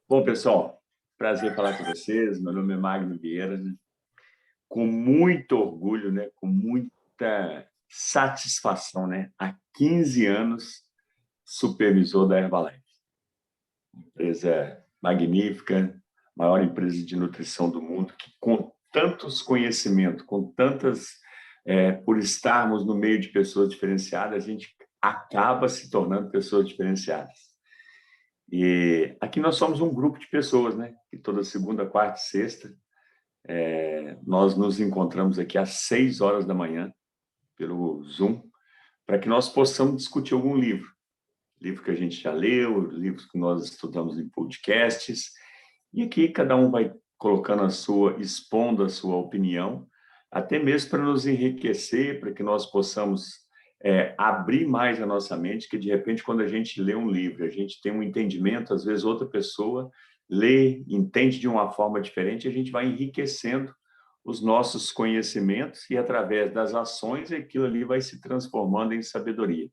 Bom, pessoal, prazer falar com vocês. Meu nome é Magno Vieira, né? Com muito orgulho, né? Com muita satisfação, né? Há 15 anos, supervisor da Herbalife. Empresa magnífica, maior empresa de nutrição do mundo, que com tantos conhecimentos, com tantas, por estarmos no meio de pessoas diferenciadas, a gente acaba se tornando pessoas diferenciadas. E aqui nós somos um grupo de pessoas, né? Que toda segunda, quarta e sexta nós nos encontramos aqui às 6 horas da manhã pelo Zoom para que nós possamos discutir algum livro. Livro que a gente já leu, livros que nós estudamos em podcasts. E aqui cada um vai colocando expondo a sua opinião, até mesmo para nos enriquecer, para que nós possamos abrir mais a nossa mente, que de repente quando a gente lê um livro, a gente tem um entendimento, às vezes outra pessoa lê, entende de uma forma diferente, a gente vai enriquecendo os nossos conhecimentos e através das ações aquilo ali vai se transformando em sabedoria.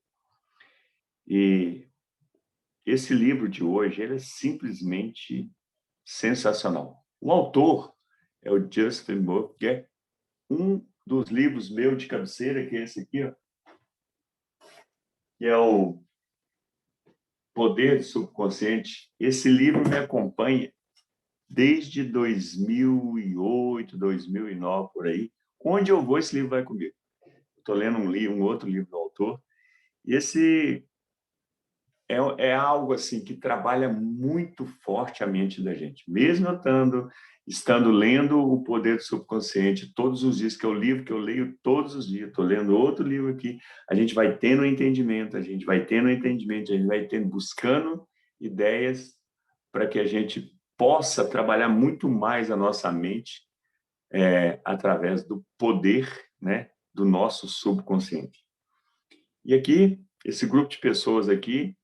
E esse livro de hoje, ele é simplesmente sensacional. O autor é o Justin Moore, que é um dos livros meus de cabeceira, que é esse aqui, ó, que é o Poder do Subconsciente. Esse livro me acompanha desde 2008, 2009, por aí. Onde eu vou, esse livro vai comigo. Estou lendo um outro livro do autor, e esse é algo assim que trabalha muito forte a mente da gente. Mesmo estando lendo O Poder do Subconsciente todos os dias, que é o livro que eu leio todos os dias, estou lendo outro livro aqui, a gente vai tendo entendimento, a gente vai tendo entendimento, a gente vai tendo, buscando ideias para que a gente possa trabalhar muito mais a nossa mente através do poder, né, do nosso subconsciente. E aqui, esse grupo de pessoas aqui,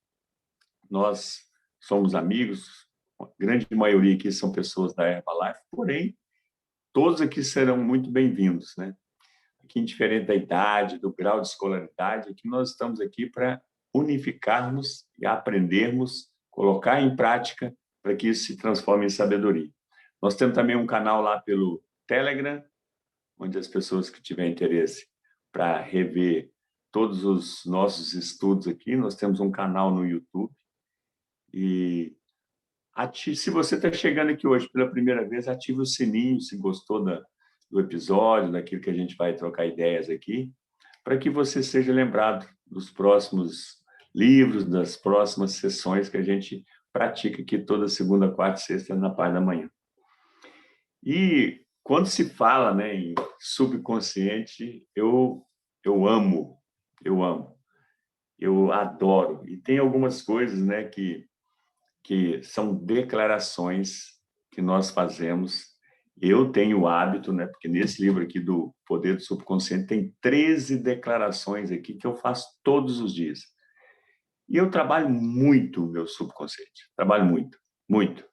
nós somos amigos, a grande maioria aqui são pessoas da Herbalife, porém, todos aqui serão muito bem-vindos, né? Aqui, indiferente da idade, do grau de escolaridade, aqui nós estamos aqui para unificarmos e aprendermos, colocar em prática para que isso se transforme em sabedoria. Nós temos também um canal lá pelo Telegram, onde as pessoas que tiverem interesse para rever todos os nossos estudos aqui, nós temos um canal no YouTube. E se você está chegando aqui hoje pela primeira vez, ative o sininho se gostou do episódio, daquilo que a gente vai trocar ideias aqui, para que você seja lembrado dos próximos livros, das próximas sessões que a gente pratica aqui toda segunda, quarta e sexta na parte da manhã. E quando se fala, né, em subconsciente, eu amo, eu amo, eu adoro. E tem algumas coisas, né, que são declarações que nós fazemos. Eu tenho o hábito, né, porque nesse livro aqui do Poder do Subconsciente tem 13 declarações aqui que eu faço todos os dias. E eu trabalho muito o meu subconsciente, trabalho muito, muito.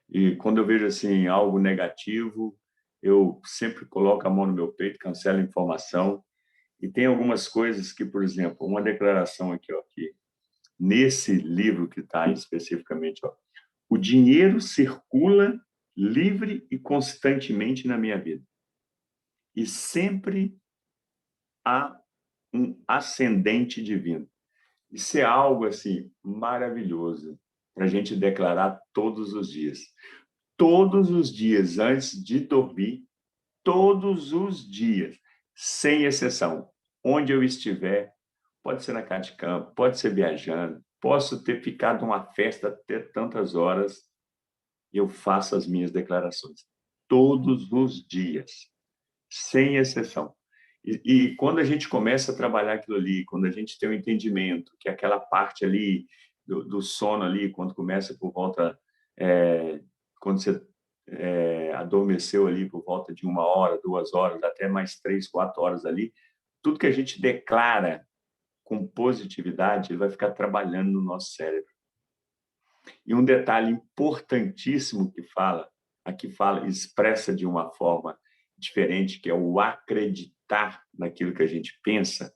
E quando eu vejo assim algo negativo, eu sempre coloco a mão no meu peito, cancelo a informação. E tem algumas coisas que, por exemplo, uma declaração aqui, ó, que nesse livro que está especificamente, ó, o dinheiro circula livre e constantemente na minha vida. E sempre há um ascendente divino. Isso é algo assim maravilhoso para a gente declarar todos os dias. Todos os dias, antes de dormir, todos os dias, sem exceção, onde eu estiver, pode ser na casa de campo, pode ser viajando, posso ter ficado numa festa até tantas horas, eu faço as minhas declarações todos os dias, sem exceção. E quando a gente começa a trabalhar aquilo ali, quando a gente tem o entendimento, que é aquela parte ali do sono ali, quando começa por volta, quando você adormeceu ali por volta de 1 hora, 2 horas, até mais 3, 4 horas ali, tudo que a gente declara com positividade, ele vai ficar trabalhando no nosso cérebro. E um detalhe importantíssimo aqui fala, expressa de uma forma diferente, que é o acreditar naquilo que a gente pensa.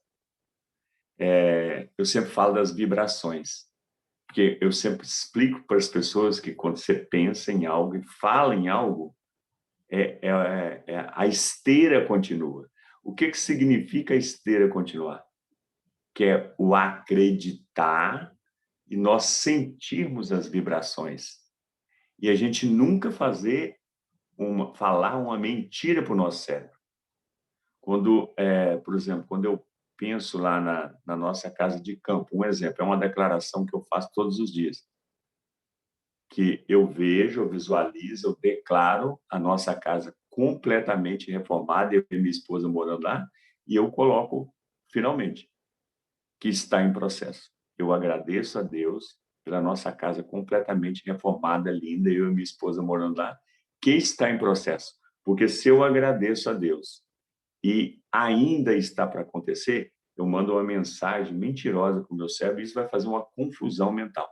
Eu sempre falo das vibrações. Porque eu sempre explico para as pessoas que quando você pensa em algo e fala em algo, a esteira continua. O que significa a esteira continuar? Que é o acreditar e nós sentirmos as vibrações. E a gente nunca falar uma mentira para o nosso cérebro. Por exemplo, quando eu penso lá na nossa casa de campo, um exemplo, é uma declaração que eu faço todos os dias, que eu vejo, eu visualizo, eu declaro a nossa casa completamente reformada, eu e minha esposa morando lá, e eu coloco, finalmente, que está em processo. Eu agradeço a Deus pela nossa casa completamente reformada, linda, eu e minha esposa morando lá, que está em processo. Porque se eu agradeço a Deus e ainda está para acontecer, eu mando uma mensagem mentirosa para o meu cérebro e isso vai fazer uma confusão mental.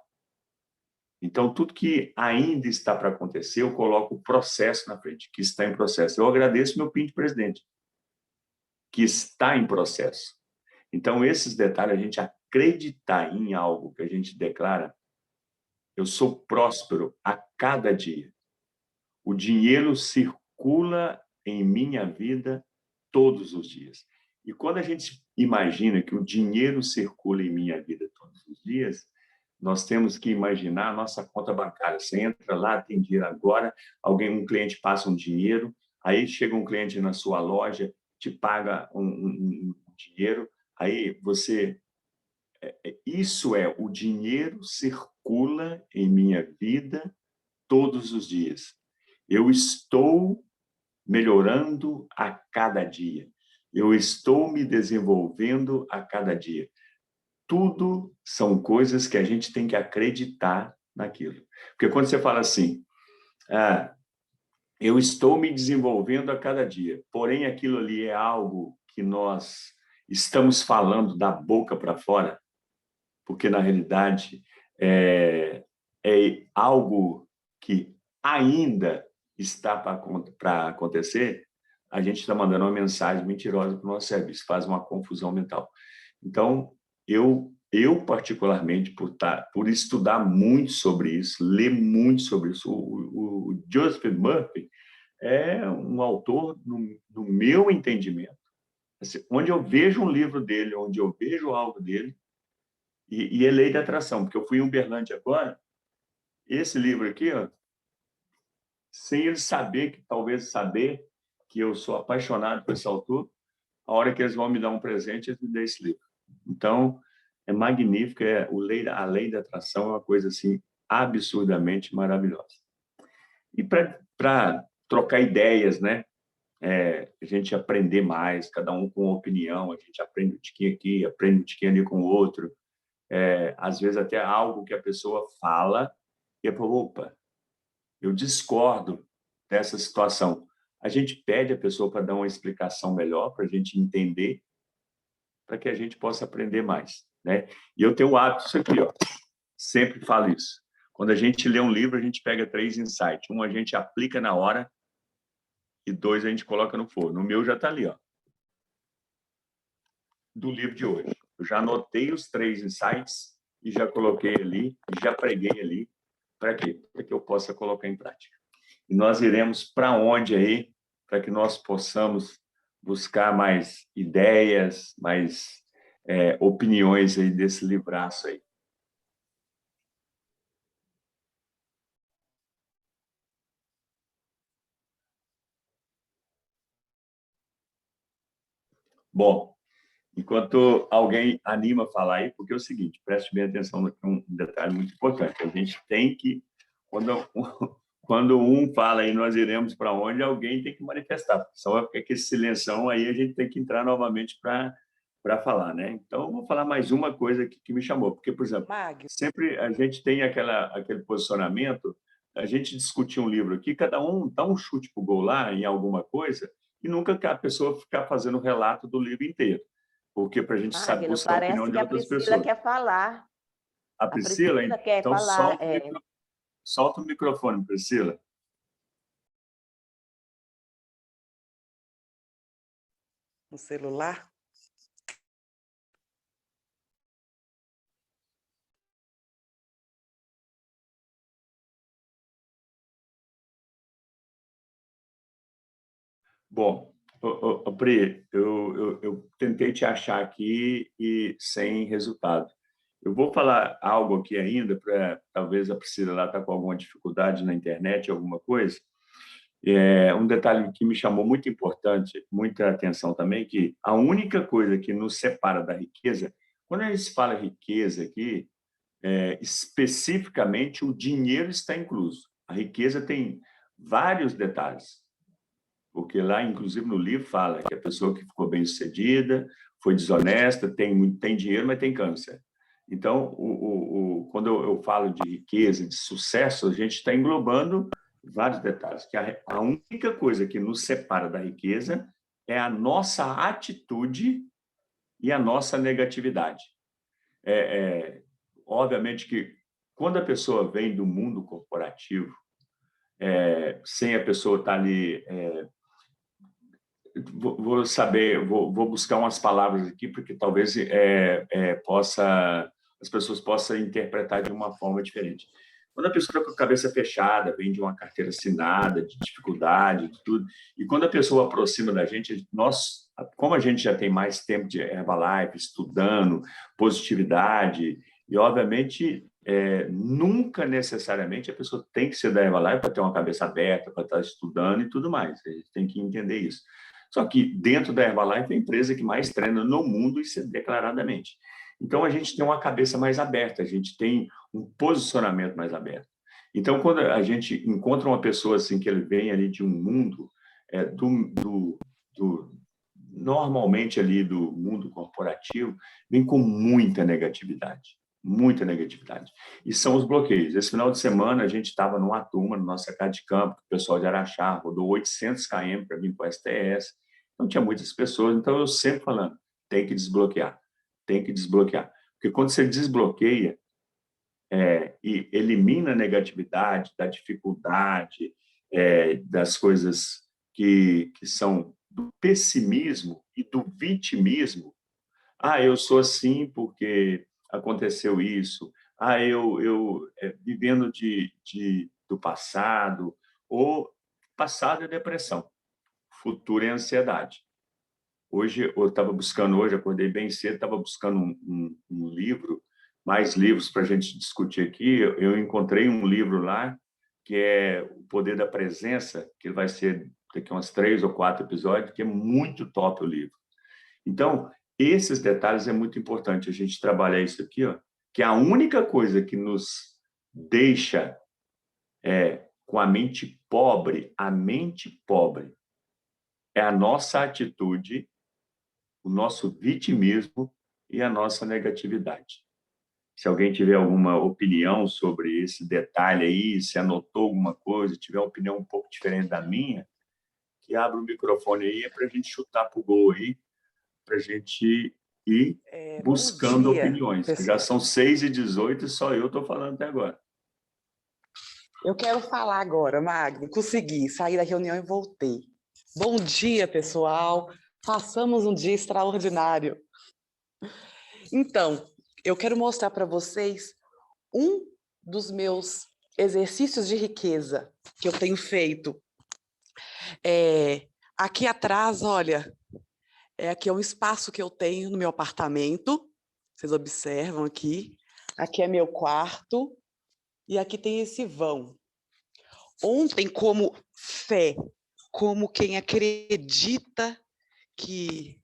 Então, tudo que ainda está para acontecer, eu coloco o processo na frente, que está em processo. Eu agradeço meu PIN de presidente, que está em processo. Então, esses detalhes, a gente acreditar em algo que a gente declara, eu sou próspero a cada dia. O dinheiro circula em minha vida todos os dias. E quando a gente imagina que o dinheiro circula em minha vida todos os dias, nós temos que imaginar a nossa conta bancária. Você entra lá, tem dinheiro agora, um cliente passa um dinheiro, aí chega um cliente na sua loja, te paga um dinheiro, aí você... Isso o dinheiro circula em minha vida todos os dias. Eu estou melhorando a cada dia. Eu estou me desenvolvendo a cada dia. Tudo são coisas que a gente tem que acreditar naquilo. Porque quando você fala assim, eu estou me desenvolvendo a cada dia, porém aquilo ali é algo que nós estamos falando da boca para fora, porque na realidade é algo que ainda está para acontecer, a gente está mandando uma mensagem mentirosa para o nosso cérebro, isso faz uma confusão mental. Então, eu particularmente, por estudar muito sobre isso, ler muito sobre isso, o Joseph Murphy é um autor, no meu entendimento, assim, onde eu vejo um livro dele, onde eu vejo algo dele, e é lei da atração, porque eu fui em Uberlândia agora, esse livro aqui, ó, sem ele saber, talvez saber que eu sou apaixonado por esse autor, a hora que eles vão me dar um presente, eles me dão esse livro. Então, é magnífico, a lei da atração é uma coisa assim absurdamente maravilhosa. E para trocar ideias, né? A gente aprender mais, cada um com opinião, a gente aprende um tiquinho aqui, aprende um tiquinho ali com o outro. Às vezes até algo que a pessoa fala e eu falo, opa, eu discordo dessa situação. A gente pede a pessoa para dar uma explicação melhor, para a gente entender, para que a gente possa aprender mais, né? E eu tenho o hábito, isso aqui, ó, sempre falo isso. Quando a gente lê um livro, a gente pega 3 insights. Um a gente aplica na hora e 2 a gente coloca no forno. O meu já está ali, ó, do livro de hoje. Eu já anotei os 3 insights e já coloquei ali, já preguei ali. Para quê? Para que eu possa colocar em prática. E nós iremos para onde aí, para que nós possamos buscar mais ideias, mais opiniões aí desse livraço aí. Bom, enquanto alguém anima a falar aí, porque é o seguinte, preste bem atenção no um detalhe muito importante. A gente tem que, quando um fala aí, nós iremos para onde, alguém tem que manifestar. Só é porque esse silenção aí a gente tem que entrar novamente para falar, né? Então, eu vou falar mais uma coisa que me chamou, porque, por exemplo, Magno. sempre a gente tem aquele posicionamento, a gente discutir um livro aqui, cada um dá um chute para o gol lá em alguma coisa, e nunca a pessoa ficar fazendo o relato do livro inteiro, porque para a gente saber Magno, buscar a opinião parece de que a outras Priscila pessoas. quer falar. A A Priscila, Priscila quer então falar solta o microfone, Priscila. no celular. Bom, Pri, eu tentei te achar aqui e sem resultado. Eu vou falar algo aqui ainda, para talvez a Priscila lá está com alguma dificuldade na internet, alguma coisa. Um detalhe que me chamou muito importante, muita atenção também, que a única coisa que nos separa da riqueza, quando a gente fala riqueza aqui, especificamente o dinheiro está incluso. A riqueza tem vários detalhes, porque lá, inclusive no livro, fala que a pessoa que ficou bem-sucedida, foi desonesta, tem dinheiro, mas tem câncer. Então, quando eu falo de riqueza, de sucesso, a gente está englobando vários detalhes, que a única coisa que nos separa da riqueza é a nossa atitude e a nossa negatividade. É, é, Obviamente que quando a pessoa vem do mundo corporativo, sem a pessoa estar ali, vou saber, vou buscar umas palavras aqui, porque talvez as pessoas possam interpretar de uma forma diferente. Quando a pessoa está com a cabeça fechada, vem de uma carteira assinada, de dificuldade, de tudo, e quando a pessoa aproxima da gente, nós, como a gente já tem mais tempo de Herbalife, estudando positividade, e obviamente nunca necessariamente a pessoa tem que ser da Herbalife para ter uma cabeça aberta, para estar estudando e tudo mais. A gente tem que entender isso. Só que dentro da Herbalife é a empresa que mais treina no mundo, isso é declaradamente. Então, a gente tem uma cabeça mais aberta, a gente tem um posicionamento mais aberto. Então, quando a gente encontra uma pessoa assim, que ele vem ali de um mundo, normalmente ali do mundo corporativo, vem com muita negatividade. Muita negatividade. E são os bloqueios. Esse final de semana, a gente estava numa turma, no nosso casa de campo, o pessoal de Araxá rodou 800 km para vir para o STS. Não tinha muitas pessoas, então eu sempre falando, tem que desbloquear, tem que desbloquear. Porque quando você desbloqueia e elimina a negatividade, da dificuldade, das coisas que são do pessimismo e do vitimismo, eu sou assim porque aconteceu isso, vivendo do passado, ou passado é depressão, futuro é ansiedade. Hoje, eu estava buscando, hoje, acordei bem cedo, estava buscando um livro, mais livros para a gente discutir aqui. Eu encontrei um livro lá, que é O Poder da Presença, que vai ser daqui a uns 3 ou 4 episódios, que é muito top o livro. Então, esses detalhes é muito importante a gente trabalhar isso aqui, ó, que a única coisa que nos deixa com a mente pobre, é a nossa atitude, o nosso vitimismo e a nossa negatividade. Se alguém tiver alguma opinião sobre esse detalhe aí, se anotou alguma coisa, tiver uma opinião um pouco diferente da minha, que abra o microfone aí para a gente chutar para o gol aí, para a gente ir Bom buscando dia, opiniões. Já pessoal. são 6h18 e só eu estou falando até agora. Eu quero falar agora, Magno. Consegui sair da reunião e voltei. Bom dia, pessoal. Façamos um dia extraordinário. Então, eu quero mostrar para vocês um dos meus exercícios de riqueza que eu tenho feito. Aqui atrás, olha, aqui é um espaço que eu tenho no meu apartamento. Vocês observam aqui. Aqui é meu quarto. E aqui tem esse vão. Ontem, como fé, como quem acredita que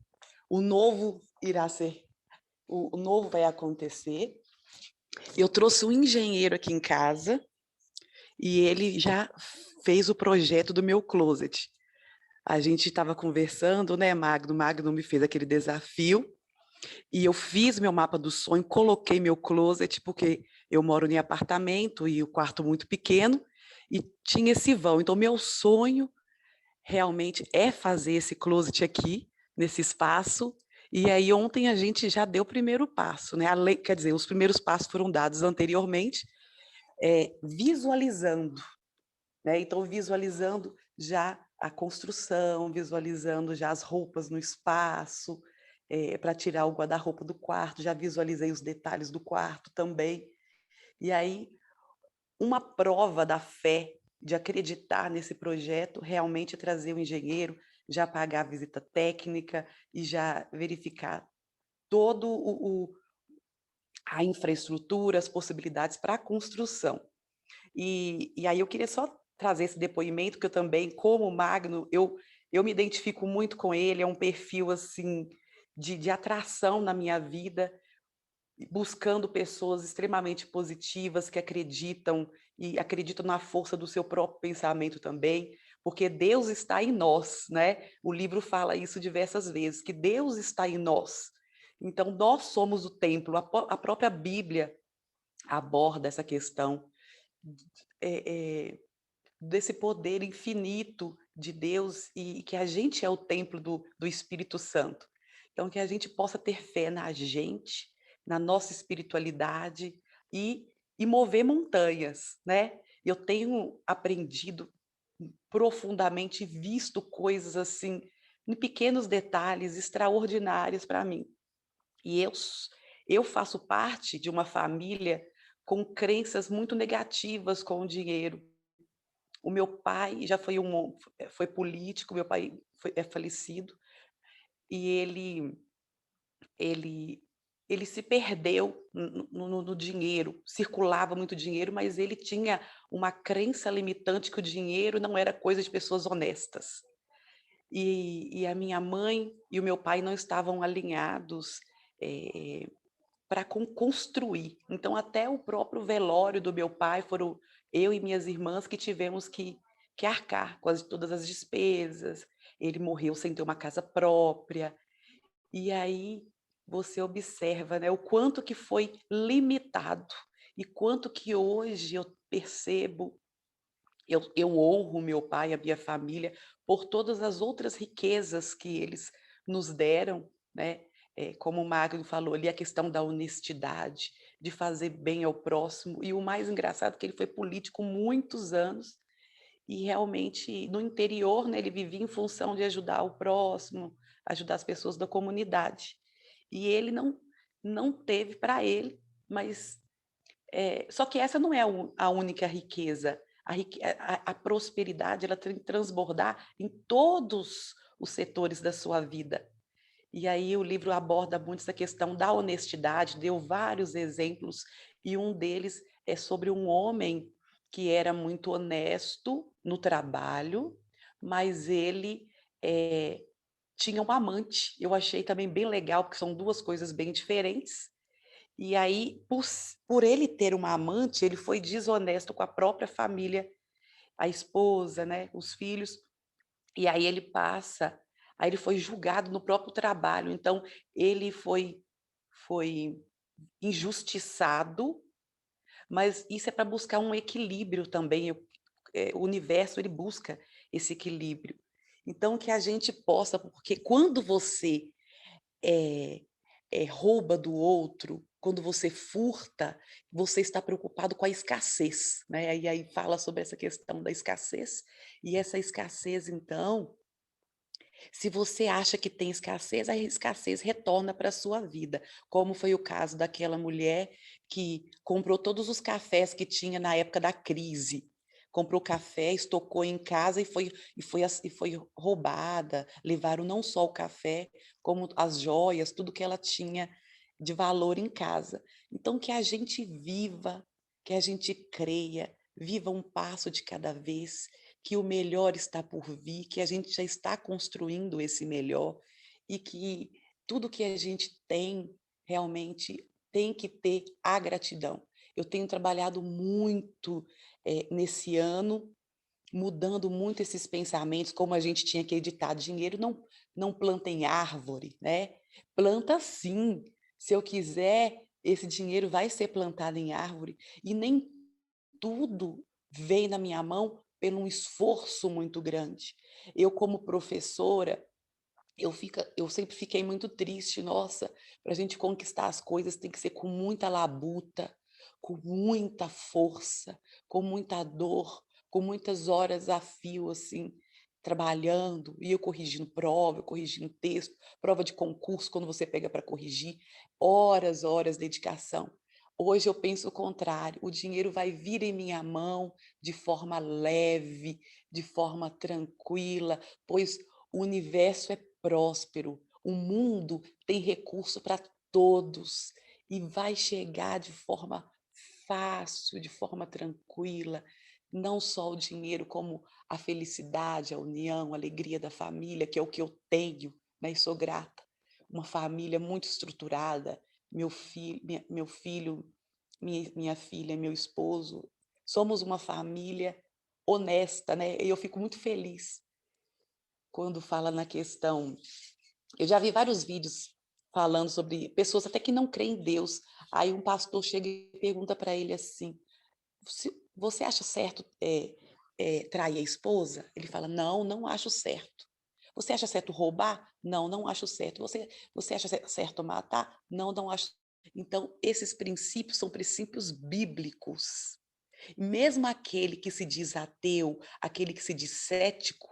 o novo irá ser, o novo vai acontecer, eu trouxe um engenheiro aqui em casa e ele já fez o projeto do meu closet. A gente estava conversando, né, Magno? Magno me fez aquele desafio e eu fiz meu mapa do sonho, coloquei meu closet, porque eu moro em apartamento e o quarto muito pequeno, e tinha esse vão. Então, meu sonho realmente é fazer esse closet aqui, nesse espaço. E aí, ontem a gente já deu o primeiro passo, né? Quer dizer, os primeiros passos foram dados anteriormente, visualizando, né? Então, visualizando já a construção, visualizando já as roupas no espaço, para tirar o guarda-roupa do quarto, já visualizei os detalhes do quarto também. E aí, uma prova da fé, de acreditar nesse projeto, realmente trazer o engenheiro, já pagar a visita técnica e já verificar todo a infraestrutura, as possibilidades para a construção. E aí eu queria só trazer esse depoimento, que eu também, como Magno, eu me identifico muito com ele, é um perfil assim de atração na minha vida, buscando pessoas extremamente positivas que acreditam e acreditam na força do seu próprio pensamento também, porque Deus está em nós, né? O livro fala isso diversas vezes, que Deus está em nós. Então nós somos o templo, a própria Bíblia aborda essa questão é, desse poder infinito de Deus e que a gente é o templo do Espírito Santo. Então, que a gente possa ter fé na gente, na nossa espiritualidade e mover montanhas, né? Eu tenho aprendido profundamente, visto coisas assim, em pequenos detalhes extraordinários para mim. E eu faço parte de uma família com crenças muito negativas com o dinheiro. O meu pai já foi foi político, meu pai é falecido, e ele ele se perdeu no dinheiro, circulava muito dinheiro, mas ele tinha uma crença limitante que o dinheiro não era coisa de pessoas honestas. E a minha mãe e o meu pai não estavam alinhados, para construir. Então, até o próprio velório do meu pai, foram eu e minhas irmãs que tivemos que arcar com todas as despesas. Ele morreu sem ter uma casa própria. E aí você observa, né, o quanto que foi limitado e quanto que hoje eu percebo, eu honro meu pai, a minha família, por todas as outras riquezas que eles nos deram, né? Como o Magno falou ali, a questão da honestidade, de fazer bem ao próximo. E o mais engraçado é que ele foi político muitos anos e realmente no interior, né, ele vivia em função de ajudar o próximo, ajudar as pessoas da comunidade. E ele não teve para ele, mas só que essa não é a única riqueza. A prosperidade ela tem que transbordar em todos os setores da sua vida. E aí o livro aborda muito essa questão da honestidade, deu vários exemplos, e um deles é sobre um homem que era muito honesto no trabalho, mas ele tinha um amante. Eu achei também bem legal, porque são duas coisas bem diferentes. E aí, por ele ter uma amante, ele foi desonesto com a própria família, a esposa, né, os filhos, e aí ele foi julgado no próprio trabalho. Então, ele foi injustiçado, mas isso é para buscar um equilíbrio também. O universo ele busca esse equilíbrio. Então, que a gente possa, porque quando você eh rouba do outro, quando você furta, você está preocupado com a escassez, né, e aí fala sobre essa questão da escassez, e essa escassez então, se você acha que tem escassez, a escassez retorna para a sua vida, como foi o caso daquela mulher que comprou todos os cafés que tinha na época da crise. Comprou café, estocou em casa e foi roubada. Levaram não só o café, como as joias, tudo que ela tinha de valor em casa. Então, que a gente viva, que a gente creia, viva um passo de cada vez, que o melhor está por vir, que a gente já está construindo esse melhor e que tudo que a gente tem realmente tem que ter a gratidão. Eu tenho trabalhado muito nesse ano, mudando muito esses pensamentos, como a gente tinha que ditado, dinheiro não planta em árvore, né? Planta sim. Se eu quiser, esse dinheiro vai ser plantado em árvore e nem tudo vem na minha mão pelo um esforço muito grande. Eu, como professora, eu sempre fiquei muito triste. Nossa, para a gente conquistar as coisas tem que ser com muita labuta, com muita força, com muita dor, com muitas horas a fio, assim, trabalhando, e eu corrigindo prova, eu corrigindo texto, prova de concurso, quando você pega para corrigir, horas, horas de dedicação. Hoje eu penso o contrário, o dinheiro vai vir em minha mão de forma leve, de forma tranquila, pois o universo é próspero, o mundo tem recurso para todos e vai chegar de forma fácil, de forma tranquila, não só o dinheiro, como a felicidade, a união, a alegria da família, que é o que eu tenho, né? E sou grata. Uma família muito estruturada, meu filho, minha filha, meu esposo, somos uma família honesta, né? E eu fico muito feliz quando fala na questão. Eu já vi vários vídeos falando sobre pessoas até que não creem em Deus. Aí um pastor chega e pergunta para ele assim: você acha certo trair a esposa? Ele fala: não, não acho certo. Você acha certo roubar? Não, não acho certo. Você acha certo matar? Não, não acho. Então, esses princípios são princípios bíblicos. Mesmo aquele que se diz ateu, aquele que se diz cético,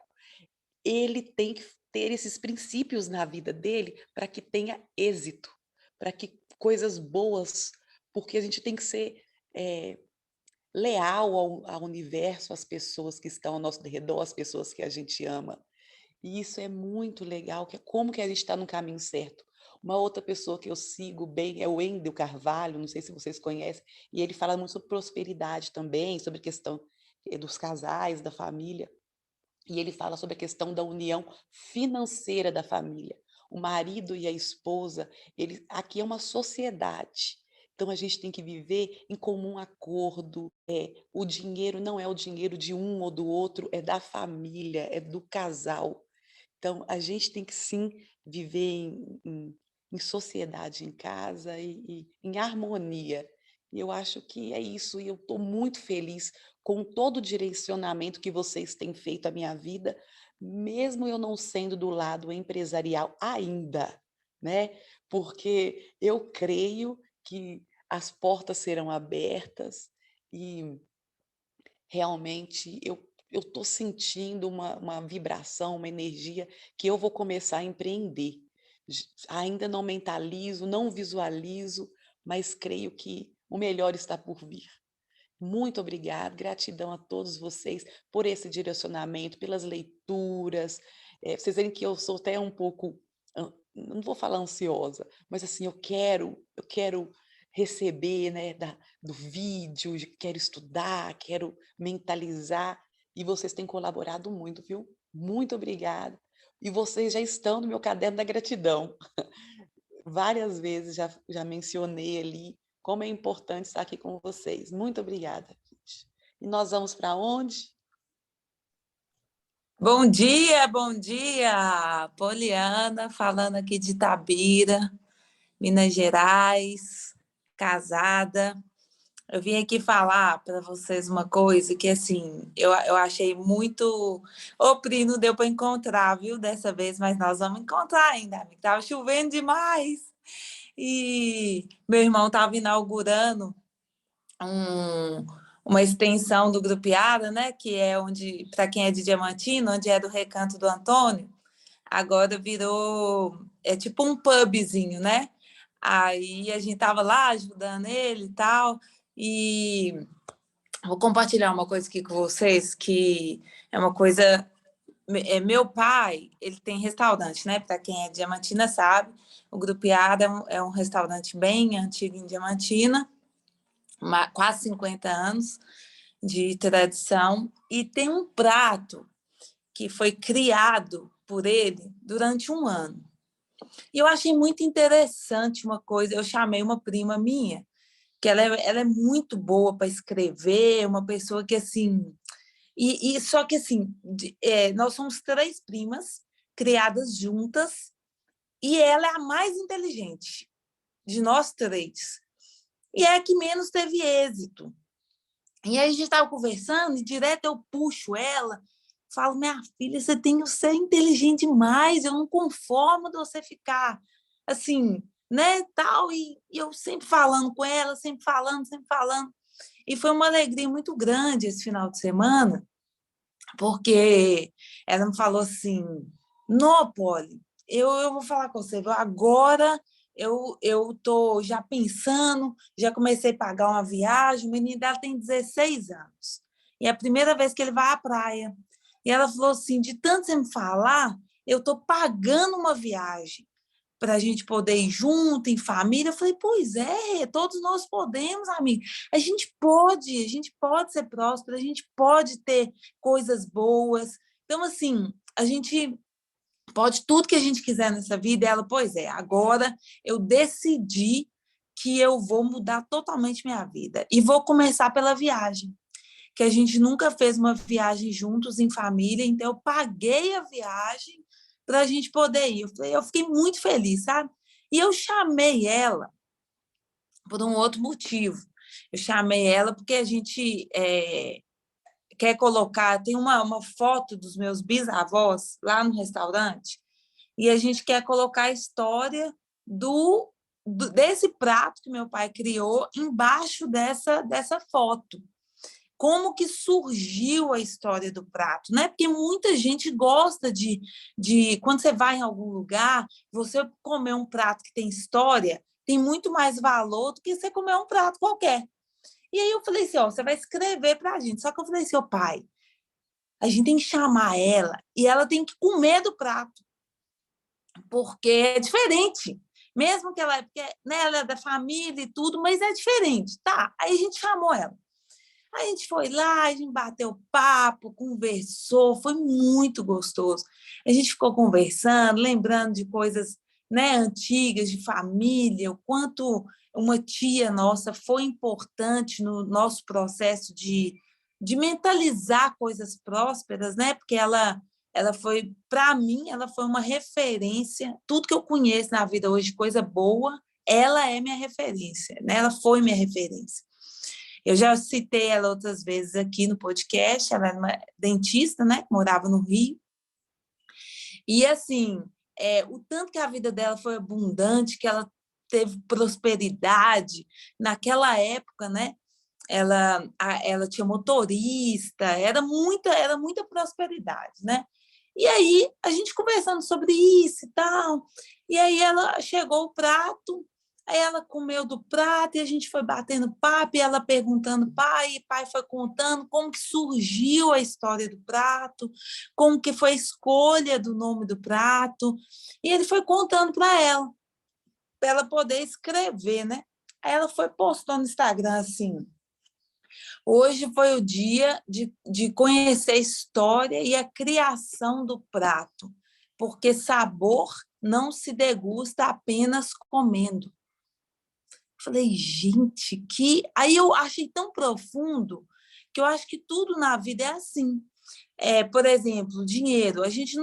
ele tem que ter esses princípios na vida dele para que tenha êxito, para que coisas boas, porque a gente tem que ser leal ao universo, às pessoas que estão ao nosso redor, às pessoas que a gente ama. E isso é muito legal, que é como que a gente está no caminho certo. Uma outra pessoa que eu sigo bem é o Wendel Carvalho, não sei se vocês conhecem, e ele fala muito sobre prosperidade também, sobre a questão dos casais, da família. E ele fala sobre a questão da união financeira da família. O marido e a esposa, aqui é uma sociedade. Então, a gente tem que viver em comum acordo. O dinheiro não é o dinheiro de um ou do outro, é da família, é do casal. Então, a gente tem que, sim, viver em sociedade, em casa e em harmonia. E eu acho que é isso, e eu estou muito feliz com todo o direcionamento que vocês têm feito à minha vida, mesmo eu não sendo do lado empresarial ainda, né? Porque eu creio que as portas serão abertas e realmente eu estou sentindo uma vibração, uma energia que eu vou começar a empreender. Ainda não mentalizo, não visualizo, mas creio que o melhor está por vir. Muito obrigada, gratidão a todos vocês por esse direcionamento, pelas leituras. Vocês verem que eu sou até um pouco, não vou falar ansiosa, mas assim, eu quero receber, né, do vídeo, quero estudar, quero mentalizar, e vocês têm colaborado muito, viu? Muito obrigada. E vocês já estão no meu caderno da gratidão. Várias vezes já mencionei ali como é importante estar aqui com vocês. Muito obrigada, gente. E nós vamos para onde? Bom dia, Poliana, falando aqui de Itabira, Minas Gerais, casada. Eu vim aqui falar para vocês uma coisa que, assim, eu achei muito... Ô, Pri, não deu para encontrar, viu, dessa vez, mas nós vamos encontrar ainda, amiga. Tava chovendo demais. E meu irmão estava inaugurando uma extensão do Grupiada, né? Que é onde, para quem é de Diamantina, onde é do Recanto do Antônio, agora virou, é tipo um pubzinho, né? Aí a gente tava lá ajudando ele e tal, e vou compartilhar uma coisa aqui com vocês, que é uma coisa... meu pai, ele tem restaurante, né? Para quem é de Diamantina sabe, o Grupiada é um restaurante bem antigo em Diamantina, quase 50 anos de tradição, e tem um prato que foi criado por ele durante um ano. E eu achei muito interessante uma coisa, eu chamei uma prima minha, que ela é muito boa para escrever, uma pessoa que, assim... só que, assim, nós somos 3 primas criadas juntas, e ela é a mais inteligente de nós 3. E é a que menos teve êxito. E aí a gente estava conversando, e direto eu puxo ela, falo: minha filha, você tem que ser inteligente demais, eu não conformo de você ficar assim, né, tal. E eu sempre falando com ela, sempre falando. E foi uma alegria muito grande esse final de semana, porque ela me falou assim: não, Poli, eu vou falar com você, agora eu estou já pensando, já comecei a pagar uma viagem, o menino dela tem 16 anos, e é a primeira vez que ele vai à praia. E ela falou assim: de tanto você me falar, eu estou pagando uma viagem para a gente poder ir junto, em família. Eu falei, pois é, todos nós podemos, amigo. A gente pode ser próspero, a gente pode ter coisas boas. Então, assim, a gente pode tudo que a gente quiser nessa vida. E ela, pois é, agora eu decidi que eu vou mudar totalmente minha vida. E vou começar pela viagem, que a gente nunca fez uma viagem juntos em família, então eu paguei a viagem para a gente poder ir. Eu fiquei muito feliz, sabe? E eu chamei ela por um outro motivo. Eu chamei ela porque a gente quer colocar, tem uma foto dos meus bisavós lá no restaurante, e a gente quer colocar a história desse prato que meu pai criou embaixo dessa foto. Como que surgiu a história do prato, né? Porque muita gente gosta de quando você vai em algum lugar, você comer um prato que tem história, tem muito mais valor do que você comer um prato qualquer. E aí eu falei assim, ó, você vai escrever para a gente. Só que eu falei assim, ó, pai, a gente tem que chamar ela e ela tem que comer do prato, porque é diferente. Mesmo que ela, porque, né, ela é da família e tudo, mas é diferente, tá? Aí a gente chamou ela. A gente foi lá, a gente bateu papo, conversou, foi muito gostoso. A gente ficou conversando, lembrando de coisas, né, antigas, de família, o quanto uma tia nossa foi importante no nosso processo de mentalizar coisas prósperas, né? Porque ela foi, para mim, ela foi uma referência. Tudo que eu conheço na vida hoje, coisa boa, ela é minha referência, né? Ela foi minha referência. Eu já citei ela outras vezes aqui no podcast, ela era uma dentista, né, que morava no Rio. E, assim, o tanto que a vida dela foi abundante, que ela teve prosperidade. Naquela época, né, ela tinha motorista, era muita prosperidade, né? E aí, a gente conversando sobre isso e tal, e aí ela chegou o prato, aí ela comeu do prato e a gente foi batendo papo e ela perguntando, pai foi contando como que surgiu a história do prato, como que foi a escolha do nome do prato, e ele foi contando para ela poder escrever, né? Aí ela foi postando no Instagram assim, hoje foi o dia de conhecer a história e a criação do prato, porque sabor não se degusta apenas comendo. Falei, gente, que. Aí eu achei tão profundo que eu acho que tudo na vida é assim. Por exemplo, dinheiro. A gente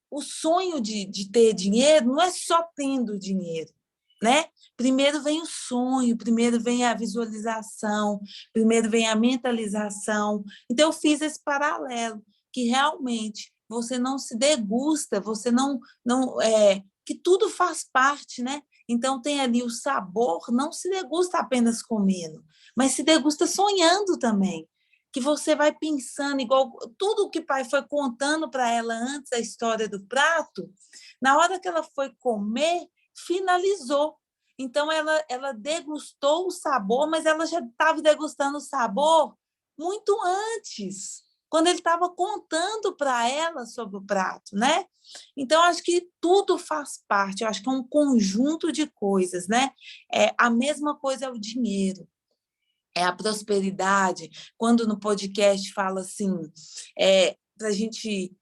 o sonho de ter dinheiro não é só tendo dinheiro, né? Primeiro vem o sonho, primeiro vem a visualização, primeiro vem a mentalização. Então, eu fiz esse paralelo, que realmente você não se degusta, você que tudo faz parte, né? Então, tem ali o sabor, não se degusta apenas comendo, mas se degusta sonhando também. Que você vai pensando, igual tudo que o pai foi contando para ela antes, a história do prato, na hora que ela foi comer, finalizou. Então, ela degustou o sabor, mas ela já estava degustando o sabor muito antes, quando ele estava contando para ela sobre o prato, né? Então, acho que tudo faz parte, eu acho que é um conjunto de coisas, né? A mesma coisa é o dinheiro, é a prosperidade. Quando no podcast fala assim, para a gente.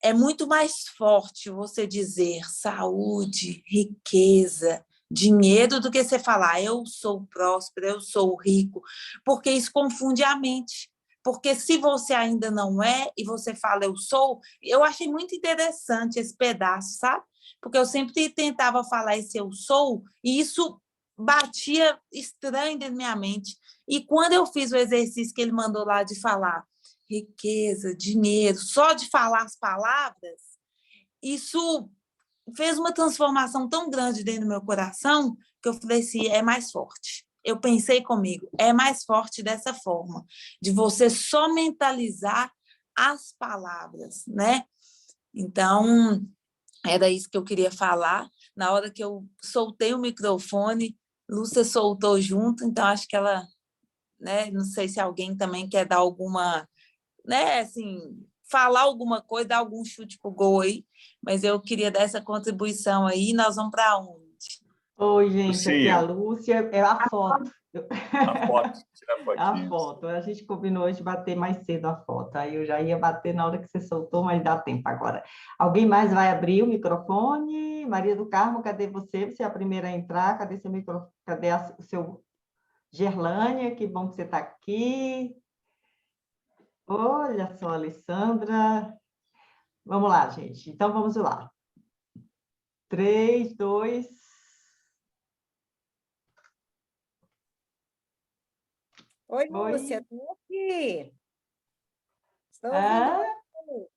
É muito mais forte você dizer saúde, riqueza, dinheiro, do que você falar eu sou próspero, eu sou rico, porque isso confunde a mente. Porque se você ainda não é e você fala eu sou, eu achei muito interessante esse pedaço, sabe? Porque eu sempre tentava falar esse eu sou e isso batia estranho dentro da minha mente. E quando eu fiz o exercício que ele mandou lá de falar riqueza, dinheiro, só de falar as palavras, isso fez uma transformação tão grande dentro do meu coração que eu falei assim, é mais forte. Eu pensei comigo, é mais forte dessa forma, de você só mentalizar as palavras, né? Então, era isso que eu queria falar. Na hora que eu soltei o microfone, Lúcia soltou junto, então acho que ela, né, não sei se alguém também quer dar alguma, né, assim, falar alguma coisa, dar algum chute pro gol aí, mas eu queria dar essa contribuição aí. Nós vamos para onde? Oi, gente, aqui é a Lucinha, Lúcia. É a foto. a foto, tira a A fotinho. foto. A gente combinou de bater mais cedo a foto. Aí eu já ia bater na hora que você soltou, mas dá tempo agora. Alguém mais vai abrir o microfone? Maria do Carmo, cadê você? Você é a primeira a entrar. Cadê seu microfone? Cadê o seu Gerlânia? Que bom que você está aqui. Olha só, Alessandra. Vamos lá, gente. Então, vamos lá. 3, 2... Oi, Oi. Lúcia, estou aqui. Estou Ah, ouvindo.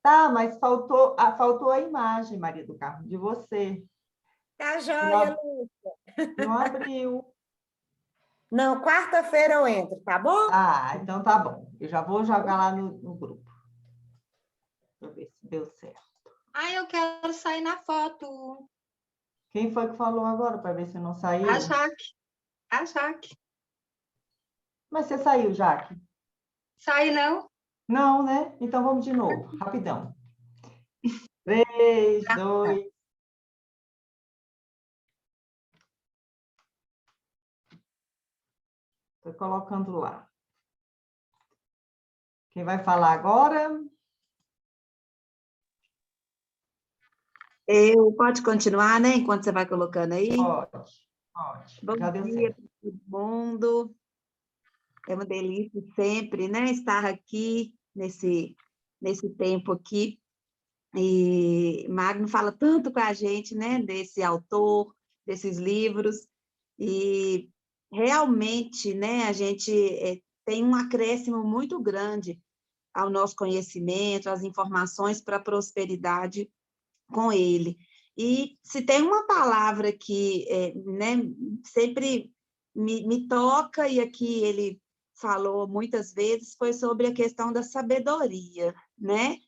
tá, mas faltou a imagem, Maria do Carmo, de você. Tá Não, joia, Lúcia. não abriu. Não, quarta-feira eu entro, tá bom? Ah, então tá bom. Eu já vou jogar lá no grupo. Deixa eu ver se deu certo. Ah, eu quero sair na foto. Quem foi que falou agora para ver se não saiu? A Jaque. A Jaque. Mas você saiu, Jaque? Sai não? Não, né? Então vamos de novo, rapidão. 3, 2... Estou colocando lá. Quem vai falar agora? Pode continuar, né? Enquanto você vai colocando aí. Pode. Bom Já deu dia certo. para todo mundo. É uma delícia sempre, né? Estar aqui nesse tempo aqui. E Magno fala tanto com a gente, né? Desse autor, desses livros. E realmente, né? A gente tem um acréscimo muito grande ao nosso conhecimento, às informações para a prosperidade com ele. E se tem uma palavra que né, sempre me toca, e aqui ele falou muitas vezes, foi sobre a questão da sabedoria, né?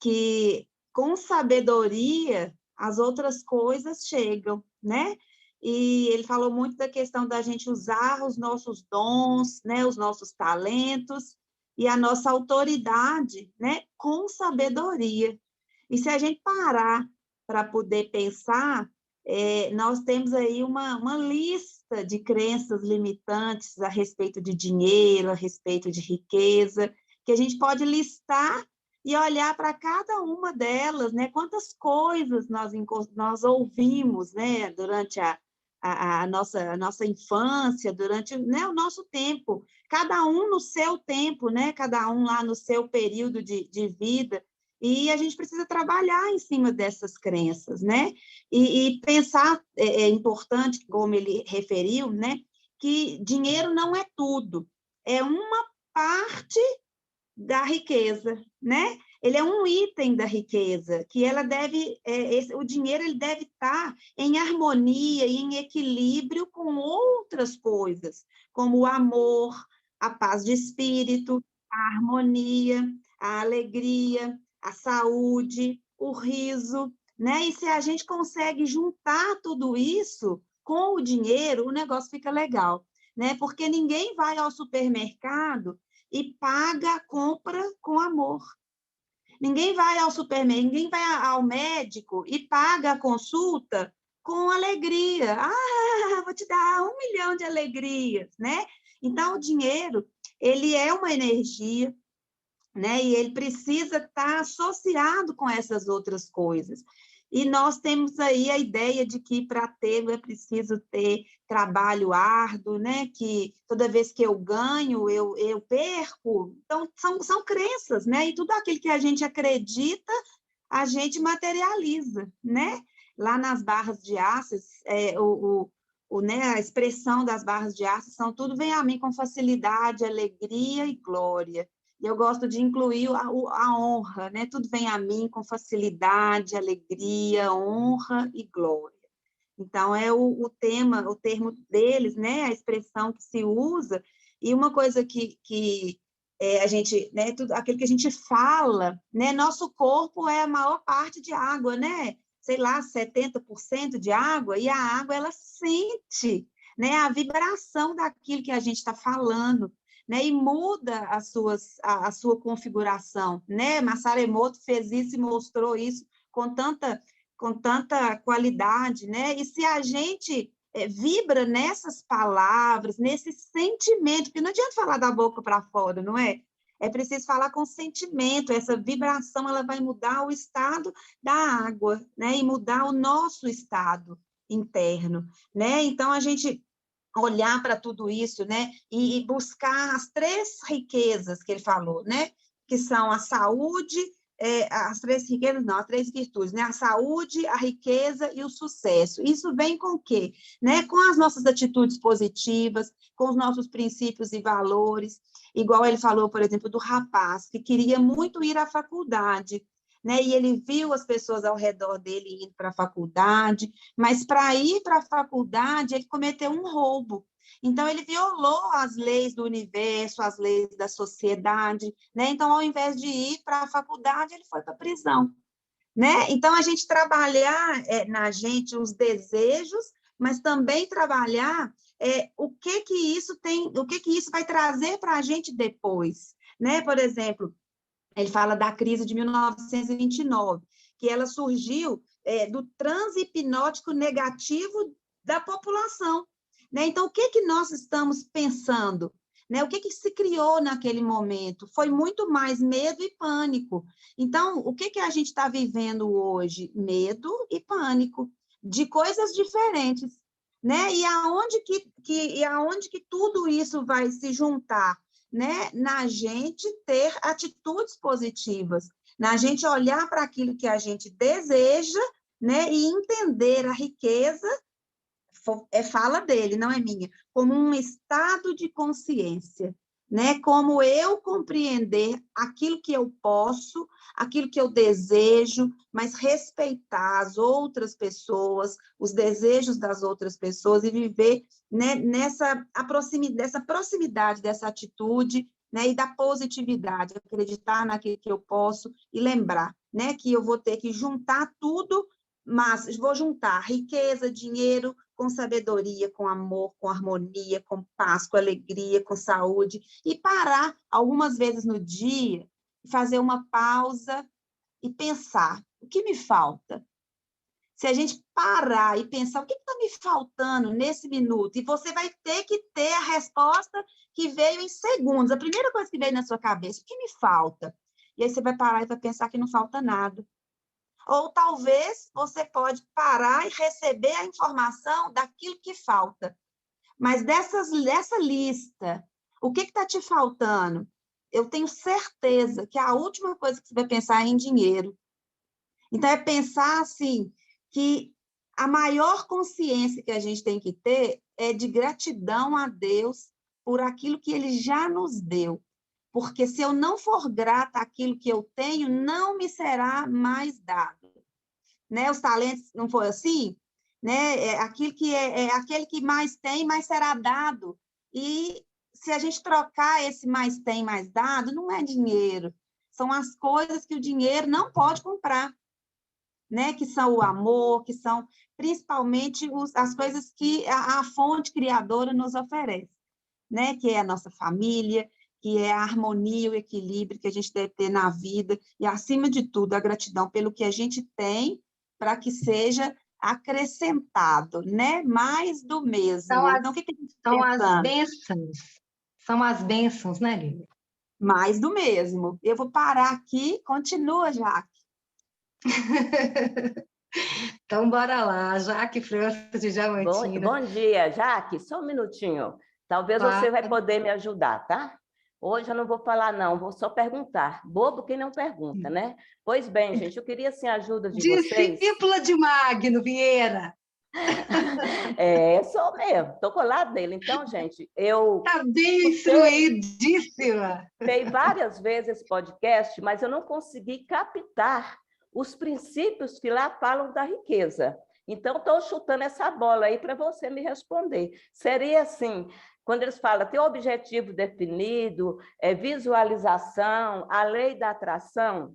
Que com sabedoria as outras coisas chegam, né? E ele falou muito da questão da gente usar os nossos dons, né, os nossos talentos e a nossa autoridade, né, com sabedoria. E se a gente parar para poder pensar, nós temos aí uma lista de crenças limitantes a respeito de dinheiro, a respeito de riqueza, que a gente pode listar e olhar para cada uma delas, né? Quantas coisas nós ouvimos, né? Durante a nossa infância, durante, né, o nosso tempo, cada um no seu tempo, né? Cada um lá no seu período de vida. E a gente precisa trabalhar em cima dessas crenças, né? E pensar, é importante, como ele referiu, né? Que dinheiro não é tudo, é uma parte da riqueza, né? Ele é um item da riqueza, que ela deve, o dinheiro ele deve estar em harmonia e em equilíbrio com outras coisas, como o amor, a paz de espírito, a harmonia, a alegria, a saúde, o riso, né? E se a gente consegue juntar tudo isso com o dinheiro, o negócio fica legal, né? Porque ninguém vai ao supermercado e paga a compra com amor. Ninguém vai ao supermercado, ninguém vai ao médico e paga a consulta com alegria. Ah, vou te dar 1 milhão de alegrias, né? Então, o dinheiro, ele é uma energia, né? E ele precisa estar associado com essas outras coisas. E nós temos aí a ideia de que para ter é preciso ter trabalho árduo, né? Que toda vez que eu ganho, eu perco. Então, são crenças, né? E tudo aquilo que a gente acredita, a gente materializa, né? Lá nas barras de aço, né, a expressão das barras de aço são tudo vem a mim com facilidade, alegria e glória. E eu gosto de incluir a honra, né? Tudo vem a mim com facilidade, alegria, honra e glória. Então, é o termo deles, né? A expressão que se usa. E uma coisa que a gente, né? Tudo aquilo que a gente fala, né? Nosso corpo é a maior parte de água, né? Sei lá, 70% de água, e a água, ela sente, né? A vibração daquilo que a gente está falando. né? E muda a sua configuração, né? Masaru Emoto fez isso e mostrou isso com tanta qualidade, né? E se a gente vibra nessas palavras, nesse sentimento, porque não adianta falar da boca para fora, não é? É preciso falar com sentimento, essa vibração ela vai mudar o estado da água, né? E mudar o nosso estado interno, né? Então, a gente olhar para tudo isso, né? E buscar as 3 riquezas que ele falou, né? Que são a saúde, as 3 riquezas, não, as 3 virtudes, né? A saúde, a riqueza e o sucesso. Isso vem com o quê? Né? Com as nossas atitudes positivas, com os nossos princípios e valores. Igual ele falou, por exemplo, do rapaz que queria muito ir à faculdade, né? E ele viu as pessoas ao redor dele indo para a faculdade, mas para ir para a faculdade ele cometeu um roubo. Então, ele violou as leis do universo, as leis da sociedade, né? Então, ao invés de ir para a faculdade, ele foi para a prisão, né? Então, a gente trabalhar na gente os desejos, mas também trabalhar o que isso vai trazer para a gente depois, né? Por exemplo, ele fala da crise de 1929, que ela surgiu do transe hipnótico negativo da população, né? Então, o que nós estamos pensando? Né? O que se criou naquele momento? Foi muito mais medo e pânico. Então, o que a gente está vivendo hoje? Medo e pânico, de coisas diferentes. Né? E aonde que tudo isso vai se juntar? Né? Na gente ter atitudes positivas, na gente olhar para aquilo que a gente deseja, né? E entender a riqueza, fala dele, não é minha, como um estado de consciência, né? Como eu compreender aquilo que eu posso, aquilo que eu desejo, mas respeitar as outras pessoas, os desejos das outras pessoas e viver, né, nessa proximidade dessa atitude, né, e da positividade, acreditar naquilo que eu posso e lembrar, né, que eu vou ter que juntar tudo, mas vou juntar riqueza, dinheiro, com sabedoria, com amor, com harmonia, com paz, com alegria, com saúde, e parar algumas vezes no dia, fazer uma pausa e pensar, o que me falta? Se a gente parar e pensar, o que está me faltando nesse minuto? E você vai ter que ter a resposta que veio em segundos, a primeira coisa que veio na sua cabeça, o que me falta? E aí você vai parar e vai pensar que não falta nada. Ou talvez você pode parar e receber a informação daquilo que falta. Mas dessa lista, o que está te faltando? Eu tenho certeza que a última coisa que você vai pensar é em dinheiro. Então, é pensar assim, que a maior consciência que a gente tem que ter é de gratidão a Deus por aquilo que Ele já nos deu. Porque se eu não for grata àquilo que eu tenho, não me será mais dado. Né? Os talentos não foi assim? Né? Aquele que mais tem, mais será dado. E se a gente trocar esse mais tem, mais dado, não é dinheiro. São as coisas que o dinheiro não pode comprar. Né? Que são o amor, que são principalmente as coisas que a fonte criadora nos oferece. Né? Que é a nossa família, que é a harmonia, o equilíbrio que a gente deve ter na vida, e, acima de tudo, a gratidão pelo que a gente tem, para que seja acrescentado, né? Mais do mesmo. Então, o que a gente está pensando? São as bênçãos, né, Lívia? Mais do mesmo. Eu vou parar aqui, continua, Jaque. Então, bora lá, Jaque França de Diamantina. Bom dia, Jaque, só um minutinho. Talvez você vai poder me ajudar, tá? Hoje eu não vou falar, não, vou só perguntar. Bobo quem não pergunta, né? Pois bem, gente, eu queria, assim, a ajuda de vocês. Discípula de Magno Vieira. Sou mesmo, estou colado nele. Então, gente, eu... Está bem instruidíssima. Tem várias vezes esse podcast, mas eu não consegui captar os princípios que lá falam da riqueza. Então, estou chutando essa bola aí para você me responder. Seria assim, quando eles falam ter objetivo definido, visualização, a lei da atração,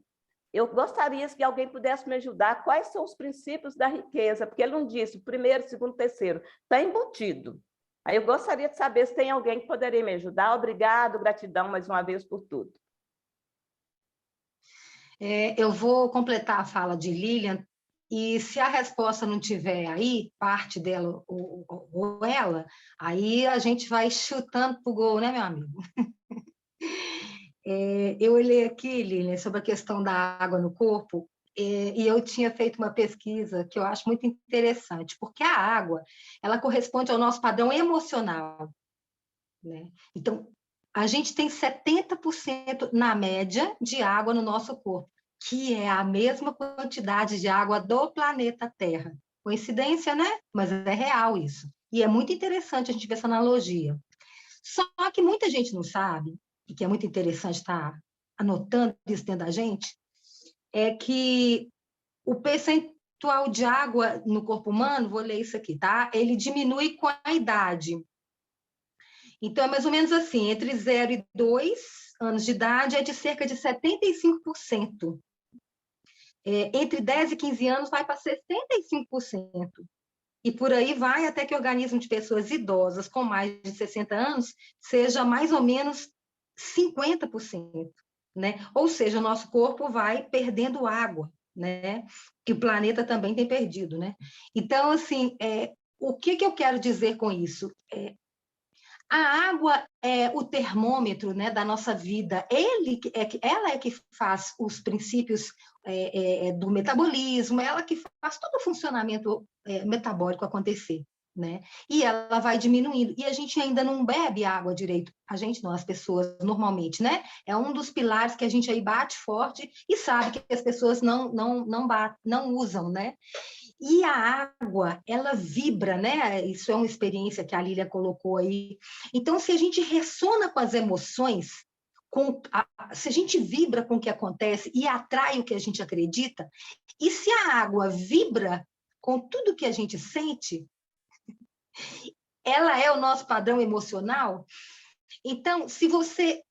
eu gostaria que alguém pudesse me ajudar. Quais são os princípios da riqueza? Porque ele não disse o primeiro, segundo, terceiro. Está embutido. Aí eu gostaria de saber se tem alguém que poderia me ajudar. Obrigado, gratidão mais uma vez por tudo. Eu vou completar a fala de Lilian, e se a resposta não tiver aí, parte dela ou ela, aí a gente vai chutando para o gol, né, meu amigo? Eu olhei aqui, Lilian, sobre a questão da água no corpo, e eu tinha feito uma pesquisa que eu acho muito interessante, porque a água, ela corresponde ao nosso padrão emocional, né? Então, a gente tem 70% na média de água no nosso corpo, que é a mesma quantidade de água do planeta Terra. Coincidência, né? Mas é real isso. E é muito interessante a gente ver essa analogia. Só que muita gente não sabe, e que é muito interessante estar anotando isso dentro da gente, é que o percentual de água no corpo humano, vou ler isso aqui, tá? Ele diminui com a idade. Então, é mais ou menos assim, entre 0 e 2 anos de idade é de cerca de 75%. Entre 10 e 15 anos vai para 65%. E por aí vai até que o organismo de pessoas idosas com mais de 60 anos seja mais ou menos 50%, né? Ou seja, o nosso corpo vai perdendo água, né? Que o planeta também tem perdido, né? Então, assim, o que eu quero dizer com isso? A água é o termômetro, né, da nossa vida. Ela é que faz os princípios do metabolismo, ela que faz todo o funcionamento metabólico acontecer, né? E ela vai diminuindo. E a gente ainda não bebe água direito. A gente não, as pessoas normalmente, né? É um dos pilares que a gente aí bate forte e sabe que as pessoas não usam, né? E a água, ela vibra, né? Isso é uma experiência que a Lília colocou aí. Então, se a gente ressona com as emoções, se a gente vibra com o que acontece e atrai o que a gente acredita, e se a água vibra com tudo que a gente sente, ela é o nosso padrão emocional. Então, se você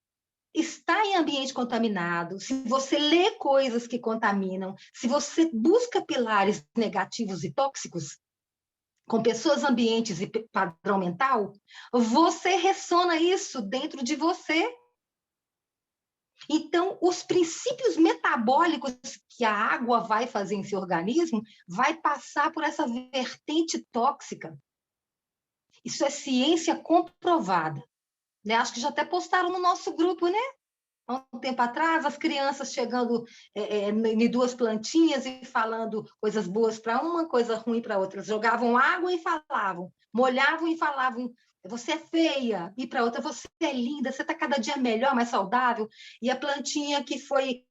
está em ambiente contaminado, se você lê coisas que contaminam, se você busca pilares negativos e tóxicos, com pessoas, ambientes e padrão mental, você ressona isso dentro de você. Então, os princípios metabólicos que a água vai fazer em seu organismo vai passar por essa vertente tóxica. Isso é ciência comprovada. Né? Acho que já até postaram no nosso grupo, né? Há um tempo atrás, as crianças chegando em duas plantinhas e falando coisas boas para uma, coisa ruim para outra. Jogavam água e falavam, molhavam e falavam, você é feia, e para outra, você é linda, você está cada dia melhor, mais saudável. E a plantinha que foi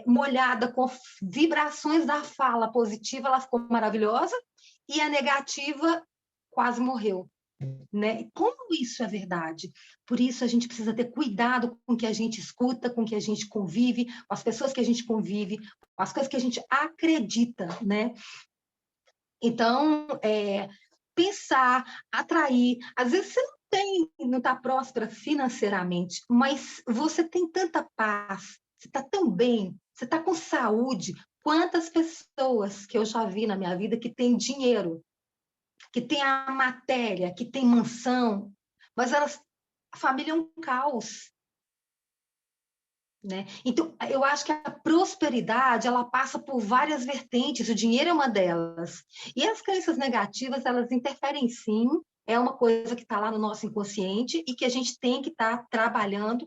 molhada com vibrações da fala positiva, ela ficou maravilhosa, e a negativa quase morreu. Né? Como isso é verdade? Por isso a gente precisa ter cuidado com o que a gente escuta, com o que a gente convive, com as pessoas que a gente convive, com as coisas que a gente acredita, né? Então, pensar, atrair, às vezes você não está próspera financeiramente, mas você tem tanta paz, você está tão bem, você está com saúde. Quantas pessoas que eu já vi na minha vida que têm dinheiro, que tem a matéria, que tem mansão, mas a família é um caos. Né? Então, eu acho que a prosperidade, ela passa por várias vertentes, o dinheiro é uma delas. E as crenças negativas, elas interferem sim, é uma coisa que está lá no nosso inconsciente e que a gente tem que estar trabalhando.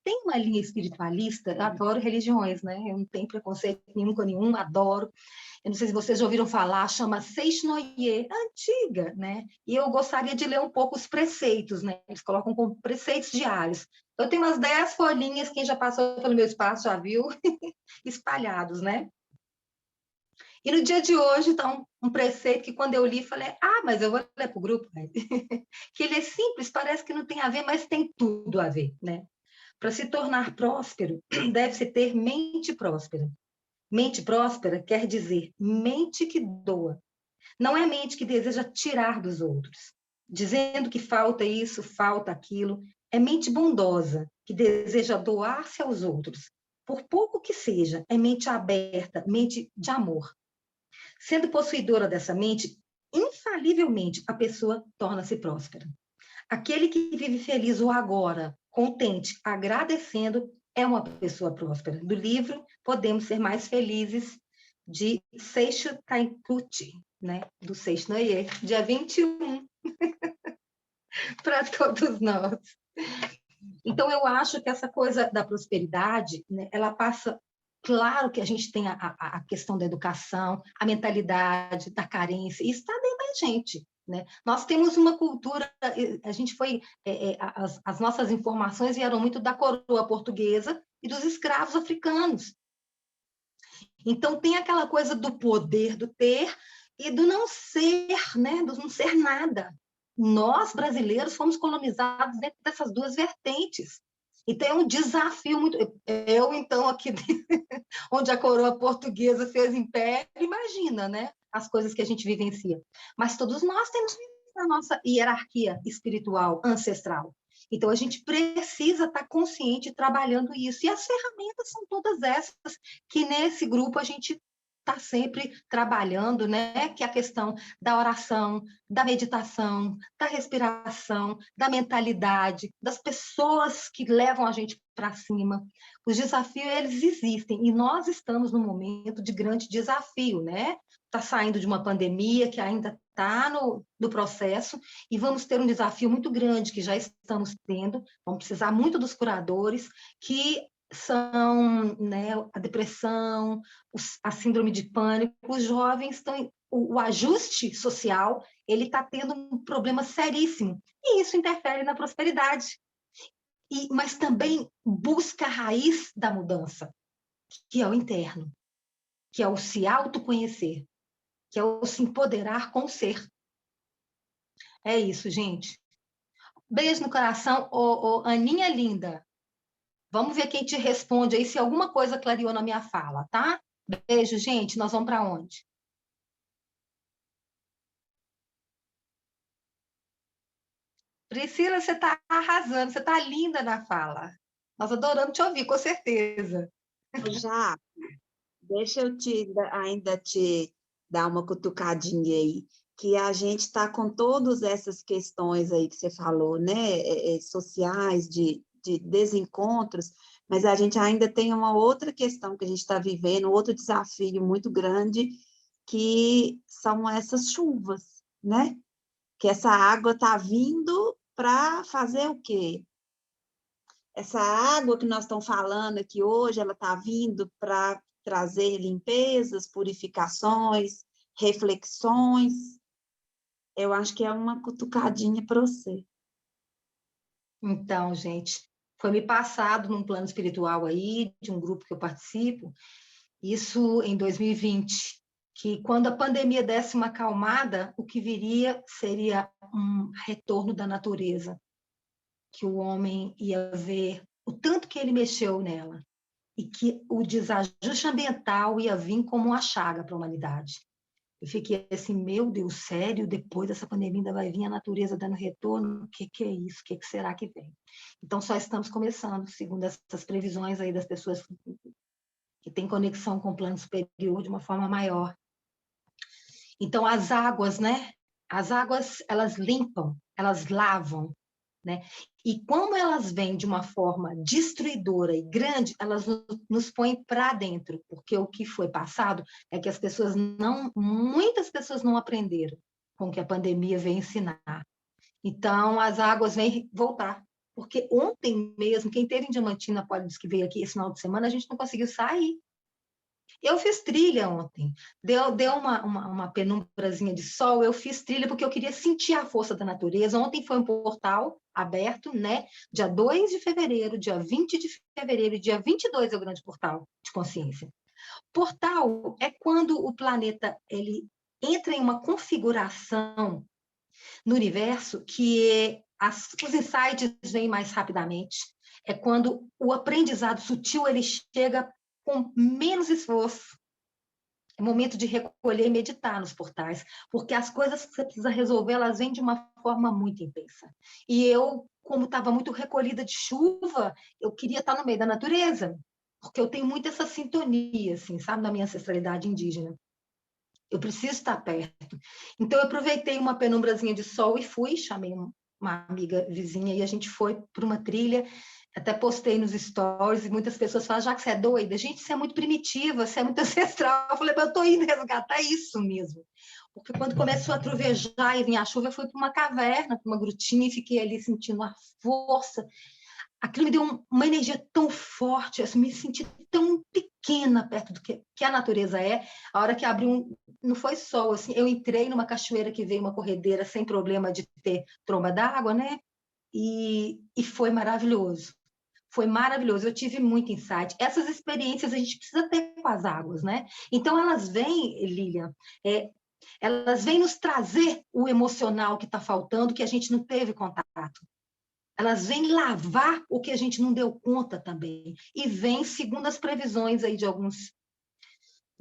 Tem uma linha espiritualista, eu adoro religiões, né? Eu não tenho preconceito nenhum com nenhum, adoro. Eu não sei se vocês já ouviram falar, chama Seishnoye, antiga, né? E eu gostaria de ler um pouco os preceitos, né? Eles colocam como preceitos diários. Eu tenho umas 10 folhinhas, quem já passou pelo meu espaço já viu, espalhados, né? E no dia de hoje está um preceito que quando eu li, falei, mas eu vou ler para o grupo. Né? Que ele é simples, parece que não tem a ver, mas tem tudo a ver, né? Para se tornar próspero, deve-se ter mente próspera. Mente próspera quer dizer mente que doa. Não é mente que deseja tirar dos outros, dizendo que falta isso, falta aquilo. É mente bondosa, que deseja doar-se aos outros. Por pouco que seja, é mente aberta, mente de amor. Sendo possuidora dessa mente, infalivelmente a pessoa torna-se próspera. Aquele que vive feliz o agora, contente, agradecendo, é uma pessoa próspera. Do livro Podemos Ser Mais Felizes, de Seixo Taikuchi, né? Do Seixo Noye, dia 21, para todos nós. Então, eu acho que essa coisa da prosperidade, né, ela passa... Claro que a gente tem a questão da educação, a mentalidade da carência, isso está dentro da gente. Né? Nós temos uma cultura, a gente foi, as nossas informações vieram muito da coroa portuguesa e dos escravos africanos. Então, tem aquela coisa do poder, do ter e do não ser, né? Do não ser nada. Nós, brasileiros, fomos colonizados dentro dessas duas vertentes. Então, é um desafio muito... Eu, então, aqui onde a coroa portuguesa fez império, imagina, né? As coisas que a gente vivencia. Mas todos nós temos a nossa hierarquia espiritual ancestral. Então, a gente precisa estar consciente trabalhando isso. E as ferramentas são todas essas que nesse grupo a gente está sempre trabalhando, né? Que é a questão da oração, da meditação, da respiração, da mentalidade, das pessoas que levam a gente para cima. Os desafios, eles existem, e nós estamos num momento de grande desafio, né? Está saindo de uma pandemia que ainda está no processo, e vamos ter um desafio muito grande que já estamos tendo, vamos precisar muito dos curadores, que são, né, a depressão, a síndrome de pânico. Os jovens estão... O ajuste social, ele está tendo um problema seríssimo, e isso interfere na prosperidade. Mas também busca a raiz da mudança, que é o interno, que é o se autoconhecer, que é o se empoderar com o ser. É isso, gente. Beijo no coração, Aninha linda. Vamos ver quem te responde aí, se alguma coisa clareou na minha fala, tá? Beijo, gente. Nós vamos para onde? Priscila, você está arrasando, você está linda na fala. Nós adoramos te ouvir, com certeza. Já, deixa eu ainda te dar uma cutucadinha aí, que a gente está com todas essas questões aí que você falou, né, sociais, de desencontros, mas a gente ainda tem uma outra questão que a gente está vivendo, outro desafio muito grande, que são essas chuvas, né? Que essa água está vindo para fazer o quê? Essa água que nós estamos falando aqui hoje, ela está vindo para trazer limpezas, purificações, reflexões. Eu acho que é uma cutucadinha para você. Então, gente, foi me passado num plano espiritual aí, de um grupo que eu participo, isso em 2020, que quando a pandemia desse uma acalmada, o que viria seria um retorno da natureza, que o homem ia ver o tanto que ele mexeu nela, e que o desajuste ambiental ia vir como uma chaga para a humanidade. Eu fiquei assim, meu Deus, sério? Depois dessa pandemia ainda vai vir a natureza dando retorno? O que é isso? O que será que vem? Então, só estamos começando, segundo essas previsões aí das pessoas que têm conexão com o plano superior de uma forma maior. Então, as águas, né? As águas, elas limpam, elas lavam, né? E como elas vêm de uma forma destruidora e grande, elas nos põem para dentro, porque o que foi passado é que muitas pessoas não aprenderam com o que a pandemia veio ensinar. Então, as águas vêm voltar. Porque ontem mesmo, quem teve em Diamantina, pode dizer que veio aqui esse final de semana, a gente não conseguiu sair. Eu fiz trilha ontem, deu uma penumbrazinha de sol, eu fiz trilha porque eu queria sentir a força da natureza. Ontem foi um portal aberto, né? Dia 2 de fevereiro, dia 20 de fevereiro e dia 22 é o grande portal de consciência. Portal é quando o planeta ele entra em uma configuração no universo que os insights vêm mais rapidamente. É quando o aprendizado sutil ele chega com menos esforço. É momento de recolher e meditar nos portais, porque as coisas que você precisa resolver, elas vêm de uma forma muito intensa. E eu, como estava muito recolhida de chuva, eu queria estar no meio da natureza, porque eu tenho muito essa sintonia, assim, sabe, na minha ancestralidade indígena. Eu preciso estar perto. Então, eu aproveitei uma penumbrazinha de sol e fui, chamei uma amiga vizinha, e a gente foi para uma trilha, até postei nos stories, e muitas pessoas falam, já que você é doida, gente, você é muito primitiva, você é muito ancestral. Eu falei, eu estou indo resgatar isso mesmo. Porque quando começou a trovejar e vinha a chuva, eu fui para uma caverna, para uma grutinha, e fiquei ali sentindo a força. Aquilo me deu uma energia tão forte, assim, me senti tão pequena perto do que a natureza é. A hora que abriu, não foi sol, assim, eu entrei numa cachoeira que veio uma corredeira sem problema de ter tromba d'água, né? E foi maravilhoso. Foi maravilhoso, eu tive muito insight. Essas experiências a gente precisa ter com as águas, né? Então, elas vêm, Lilian, elas vêm nos trazer o emocional que está faltando, que a gente não teve contato. Elas vêm lavar o que a gente não deu conta também. E vêm, segundo as previsões aí de alguns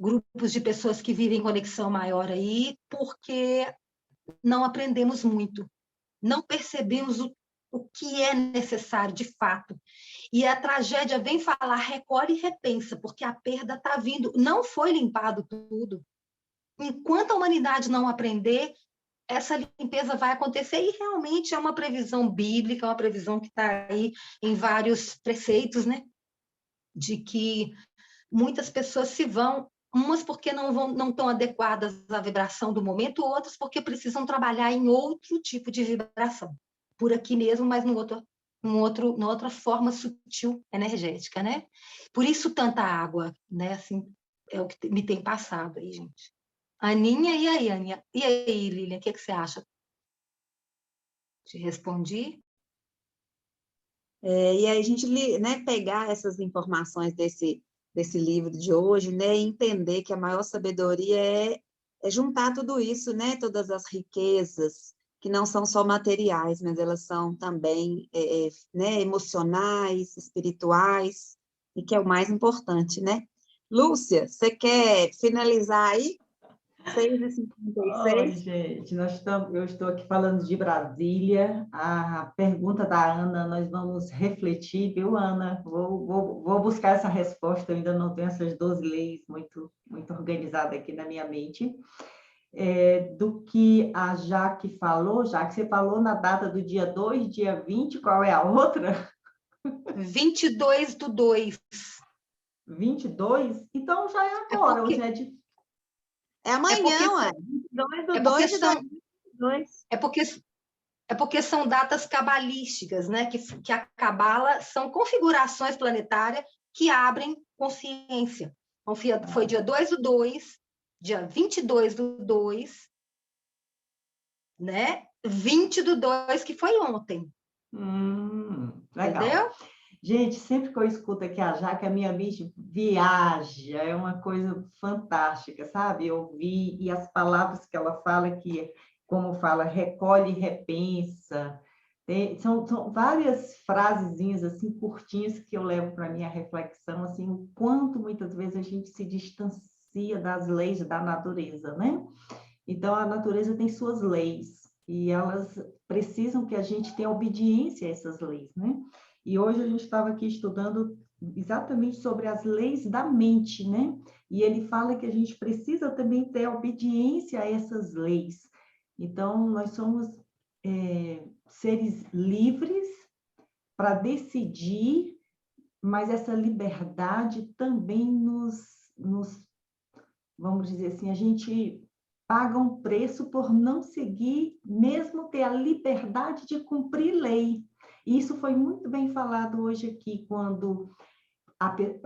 grupos de pessoas que vivem em conexão maior aí, porque não aprendemos muito, não percebemos o que é necessário de fato. E a tragédia vem falar, recolhe e repensa, porque a perda está vindo, não foi limpado tudo. Enquanto a humanidade não aprender, essa limpeza vai acontecer, e realmente é uma previsão bíblica, uma previsão que está aí em vários preceitos, né? De que muitas pessoas se vão, umas porque não estão adequadas à vibração do momento, outras porque precisam trabalhar em outro tipo de vibração, por aqui mesmo, mas numa outra forma sutil, energética, né? Por isso tanta água, né? Assim, é o que me tem passado aí, gente. Aninha, e aí, Aninha? E aí, Lilian, o que você acha? Te respondi? E aí a gente, né, pegar essas informações desse livro de hoje, né, e entender que a maior sabedoria é juntar tudo isso, né, todas as riquezas, que não são só materiais, mas elas são também né, emocionais, espirituais, e que é o mais importante, né? Lúcia, você quer finalizar aí? 6h56. Oi, gente, eu estou aqui falando de Brasília. A pergunta da Ana, nós vamos refletir, viu, Ana? Vou buscar essa resposta, eu ainda não tenho essas 12 leis muito organizadas aqui na minha mente. Do que a Jaque falou, Jaque, você falou na data do dia 2, dia 20, qual é a outra? 22/2. 22? Então já é agora, hoje é de... É amanhã, ué. 22/2 de 2022. É porque são datas cabalísticas, né? Que a cabala são configurações planetárias que abrem consciência. Então, foi dia 2/2, dia 22/2, né? 20/2, que foi ontem. Legal. Entendeu? Gente, sempre que eu escuto aqui a Jaque, a minha mente viaja, é uma coisa fantástica, sabe? Ouvir, e as palavras que ela fala, que, como fala, recolhe e repensa. São várias frasezinhas, assim, curtinhas, que eu levo para a minha reflexão, assim, o quanto muitas vezes a gente se distancia das leis da natureza, né? Então, a natureza tem suas leis, e elas precisam que a gente tenha obediência a essas leis, né? E hoje a gente estava aqui estudando exatamente sobre as leis da mente, né? E ele fala que a gente precisa também ter obediência a essas leis. Então, nós somos seres livres para decidir, mas essa liberdade também vamos dizer assim, a gente paga um preço por não seguir, mesmo ter a liberdade de cumprir lei. E isso foi muito bem falado hoje aqui, quando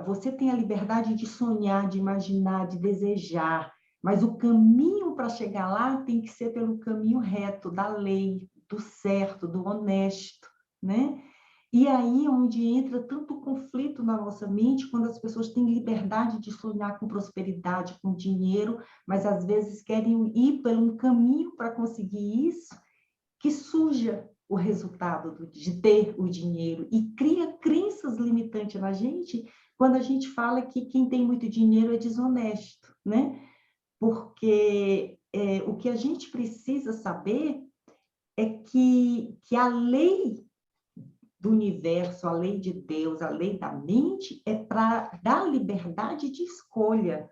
você tem a liberdade de sonhar, de imaginar, de desejar, mas o caminho para chegar lá tem que ser pelo caminho reto, da lei, do certo, do honesto, né? E aí onde entra tanto conflito na nossa mente, quando as pessoas têm liberdade de sonhar com prosperidade, com dinheiro, mas às vezes querem ir por um caminho para conseguir isso, que suja o resultado de ter o dinheiro e cria crenças limitantes na gente, quando a gente fala que quem tem muito dinheiro é desonesto, né? Porque o que a gente precisa saber é que a lei do universo, a lei de Deus, a lei da mente, é para dar liberdade de escolha,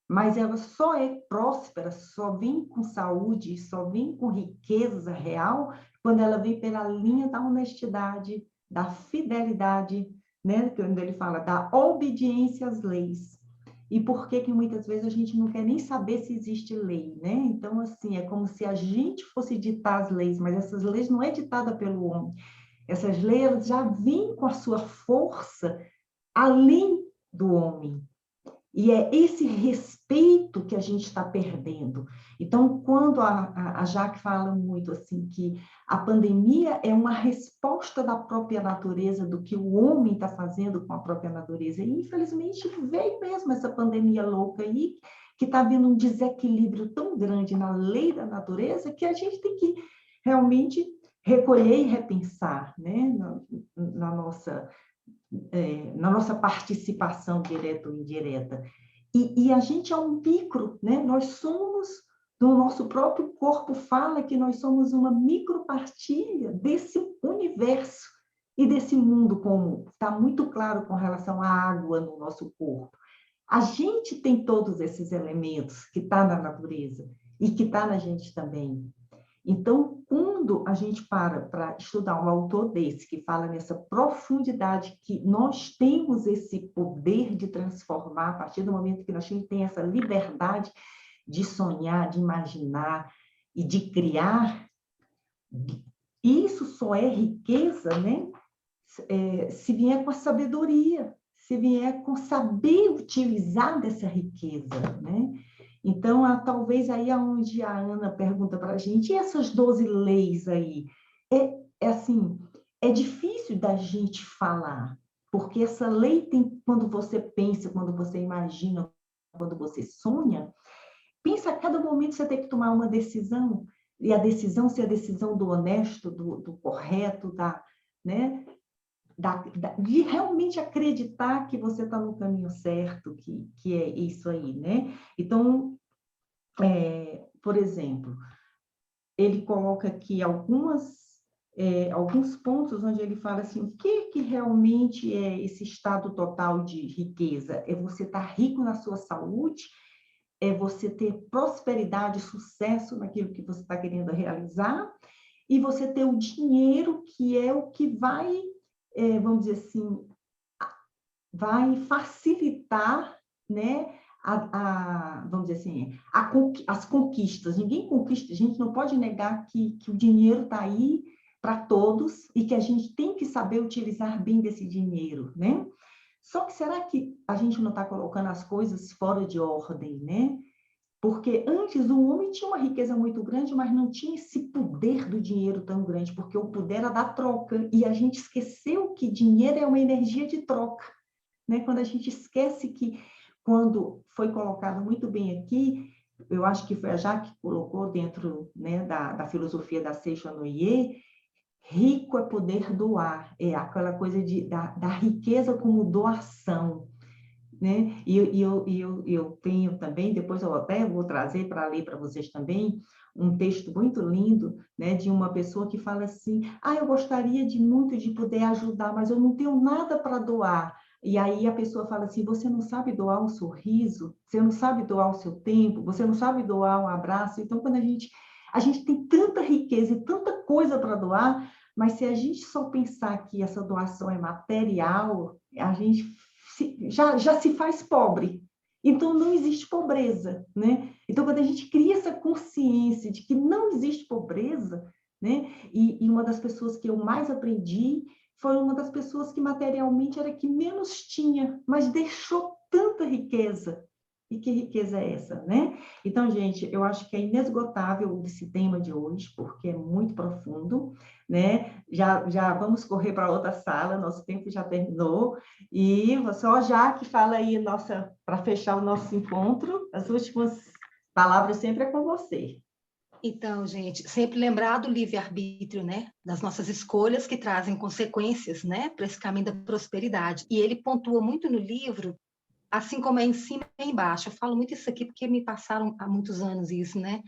mas ela só é próspera, só vem com saúde, só vem com riqueza real, quando ela vem pela linha da honestidade, da fidelidade, né? Quando ele fala da obediência às leis. E por que muitas vezes a gente não quer nem saber se existe lei, né? Então, assim, é como se a gente fosse ditar as leis, mas essas leis não é ditada pelo homem. Essas leis já vêm com a sua força além do homem. E é esse respeito que a gente está perdendo. Então, quando a Jaque fala muito assim que a pandemia é uma resposta da própria natureza, do que o homem está fazendo com a própria natureza, e infelizmente veio mesmo essa pandemia louca aí, que está havendo um desequilíbrio tão grande na lei da natureza, que a gente tem que realmente recolher e repensar, né, na nossa participação direta ou indireta. E a gente é um micro, né? Nós somos, no nosso próprio corpo fala que nós somos uma micropartilha desse universo e desse mundo, como está muito claro com relação à água no nosso corpo. A gente tem todos esses elementos que está na natureza e que está na gente também. Então, quando a gente para estudar um autor desse, que fala nessa profundidade, que nós temos esse poder de transformar, a partir do momento que a gente tem essa liberdade de sonhar, de imaginar e de criar, isso só é riqueza, né? Se vier com a sabedoria, se vier com saber utilizar dessa riqueza, né? Então, talvez aí aonde a Ana pergunta para a gente, e essas 12 leis aí? Assim, é difícil da gente falar, porque essa lei tem, quando você pensa, quando você imagina, quando você sonha, pensa a cada momento você tem que tomar uma decisão, e a decisão ser a decisão do honesto, do correto, né? De realmente acreditar que você está no caminho certo, que é isso aí, né? Então, por exemplo, ele coloca aqui alguns pontos onde ele fala assim, o que realmente é esse estado total de riqueza? É você estar rico na sua saúde, é você ter prosperidade, sucesso naquilo que você está querendo realizar, e você ter o dinheiro, que é o que vai, vamos dizer assim, vai facilitar, né, vamos dizer assim, as conquistas. Ninguém conquista, a gente não pode negar que o dinheiro está aí para todos e que a gente tem que saber utilizar bem desse dinheiro, né? Só que será que a gente não está colocando as coisas fora de ordem, né? Porque antes o homem tinha uma riqueza muito grande, mas não tinha esse poder do dinheiro tão grande, porque o poder era da troca, e a gente esqueceu que dinheiro é uma energia de troca, né? Quando a gente esquece que, quando foi colocado muito bem aqui, eu acho que foi a Jaque que colocou dentro, né, da filosofia da Seicho Noye, rico é poder doar, é aquela coisa da riqueza como doação, né? E eu tenho também, depois eu até vou trazer para ler para vocês também, um texto muito lindo, né, de uma pessoa que fala assim, eu gostaria muito de poder ajudar, mas eu não tenho nada para doar. E aí a pessoa fala assim, você não sabe doar um sorriso, você não sabe doar o seu tempo, você não sabe doar um abraço. Então, quando a gente tem tanta riqueza e tanta coisa para doar, mas se a gente só pensar que essa doação é material, a gente já se faz pobre. Então, não existe pobreza, né? Então, quando a gente cria essa consciência de que não existe pobreza, né? E uma das pessoas que eu mais aprendi foi uma das pessoas que materialmente era que menos tinha, mas deixou tanta riqueza. E que riqueza é essa, né? Então, gente, eu acho que é inesgotável esse tema de hoje, porque é muito profundo, né? Já vamos correr para outra sala, nosso tempo já terminou, e só já que fala aí, para fechar o nosso encontro, as últimas palavras sempre é com você. Então, gente, sempre lembrar do livre-arbítrio, né? Das nossas escolhas que trazem consequências, né? Para esse caminho da prosperidade. E ele pontua muito no livro, assim como é em cima e embaixo. Eu falo muito isso aqui porque me passaram há muitos anos isso, né?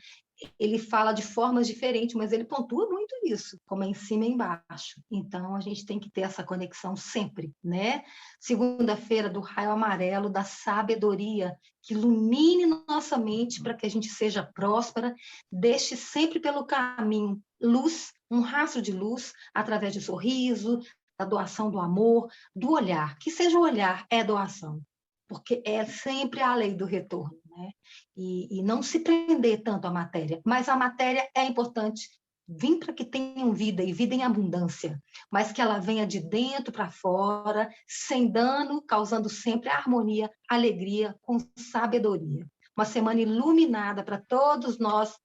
Ele fala de formas diferentes, mas ele pontua muito isso, como é em cima e embaixo. Então, a gente tem que ter essa conexão sempre, né? Segunda-feira do raio amarelo, da sabedoria, que ilumine nossa mente para que a gente seja próspera, deixe sempre pelo caminho luz um rastro de luz através do sorriso, da doação do amor, do olhar. Que seja o olhar, é doação, porque é sempre a lei do retorno, né? E não se prender tanto à matéria, mas a matéria é importante vir para que tenham vida e vida em abundância, mas que ela venha de dentro para fora, sem dano, causando sempre harmonia, alegria, com sabedoria. Uma semana iluminada para todos nós.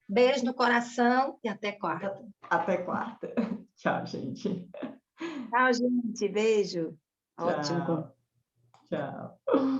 Beijo no coração e até quarta. Até quarta. Tchau, gente. Tchau, gente. Beijo. Ótimo. Tchau. Tchau.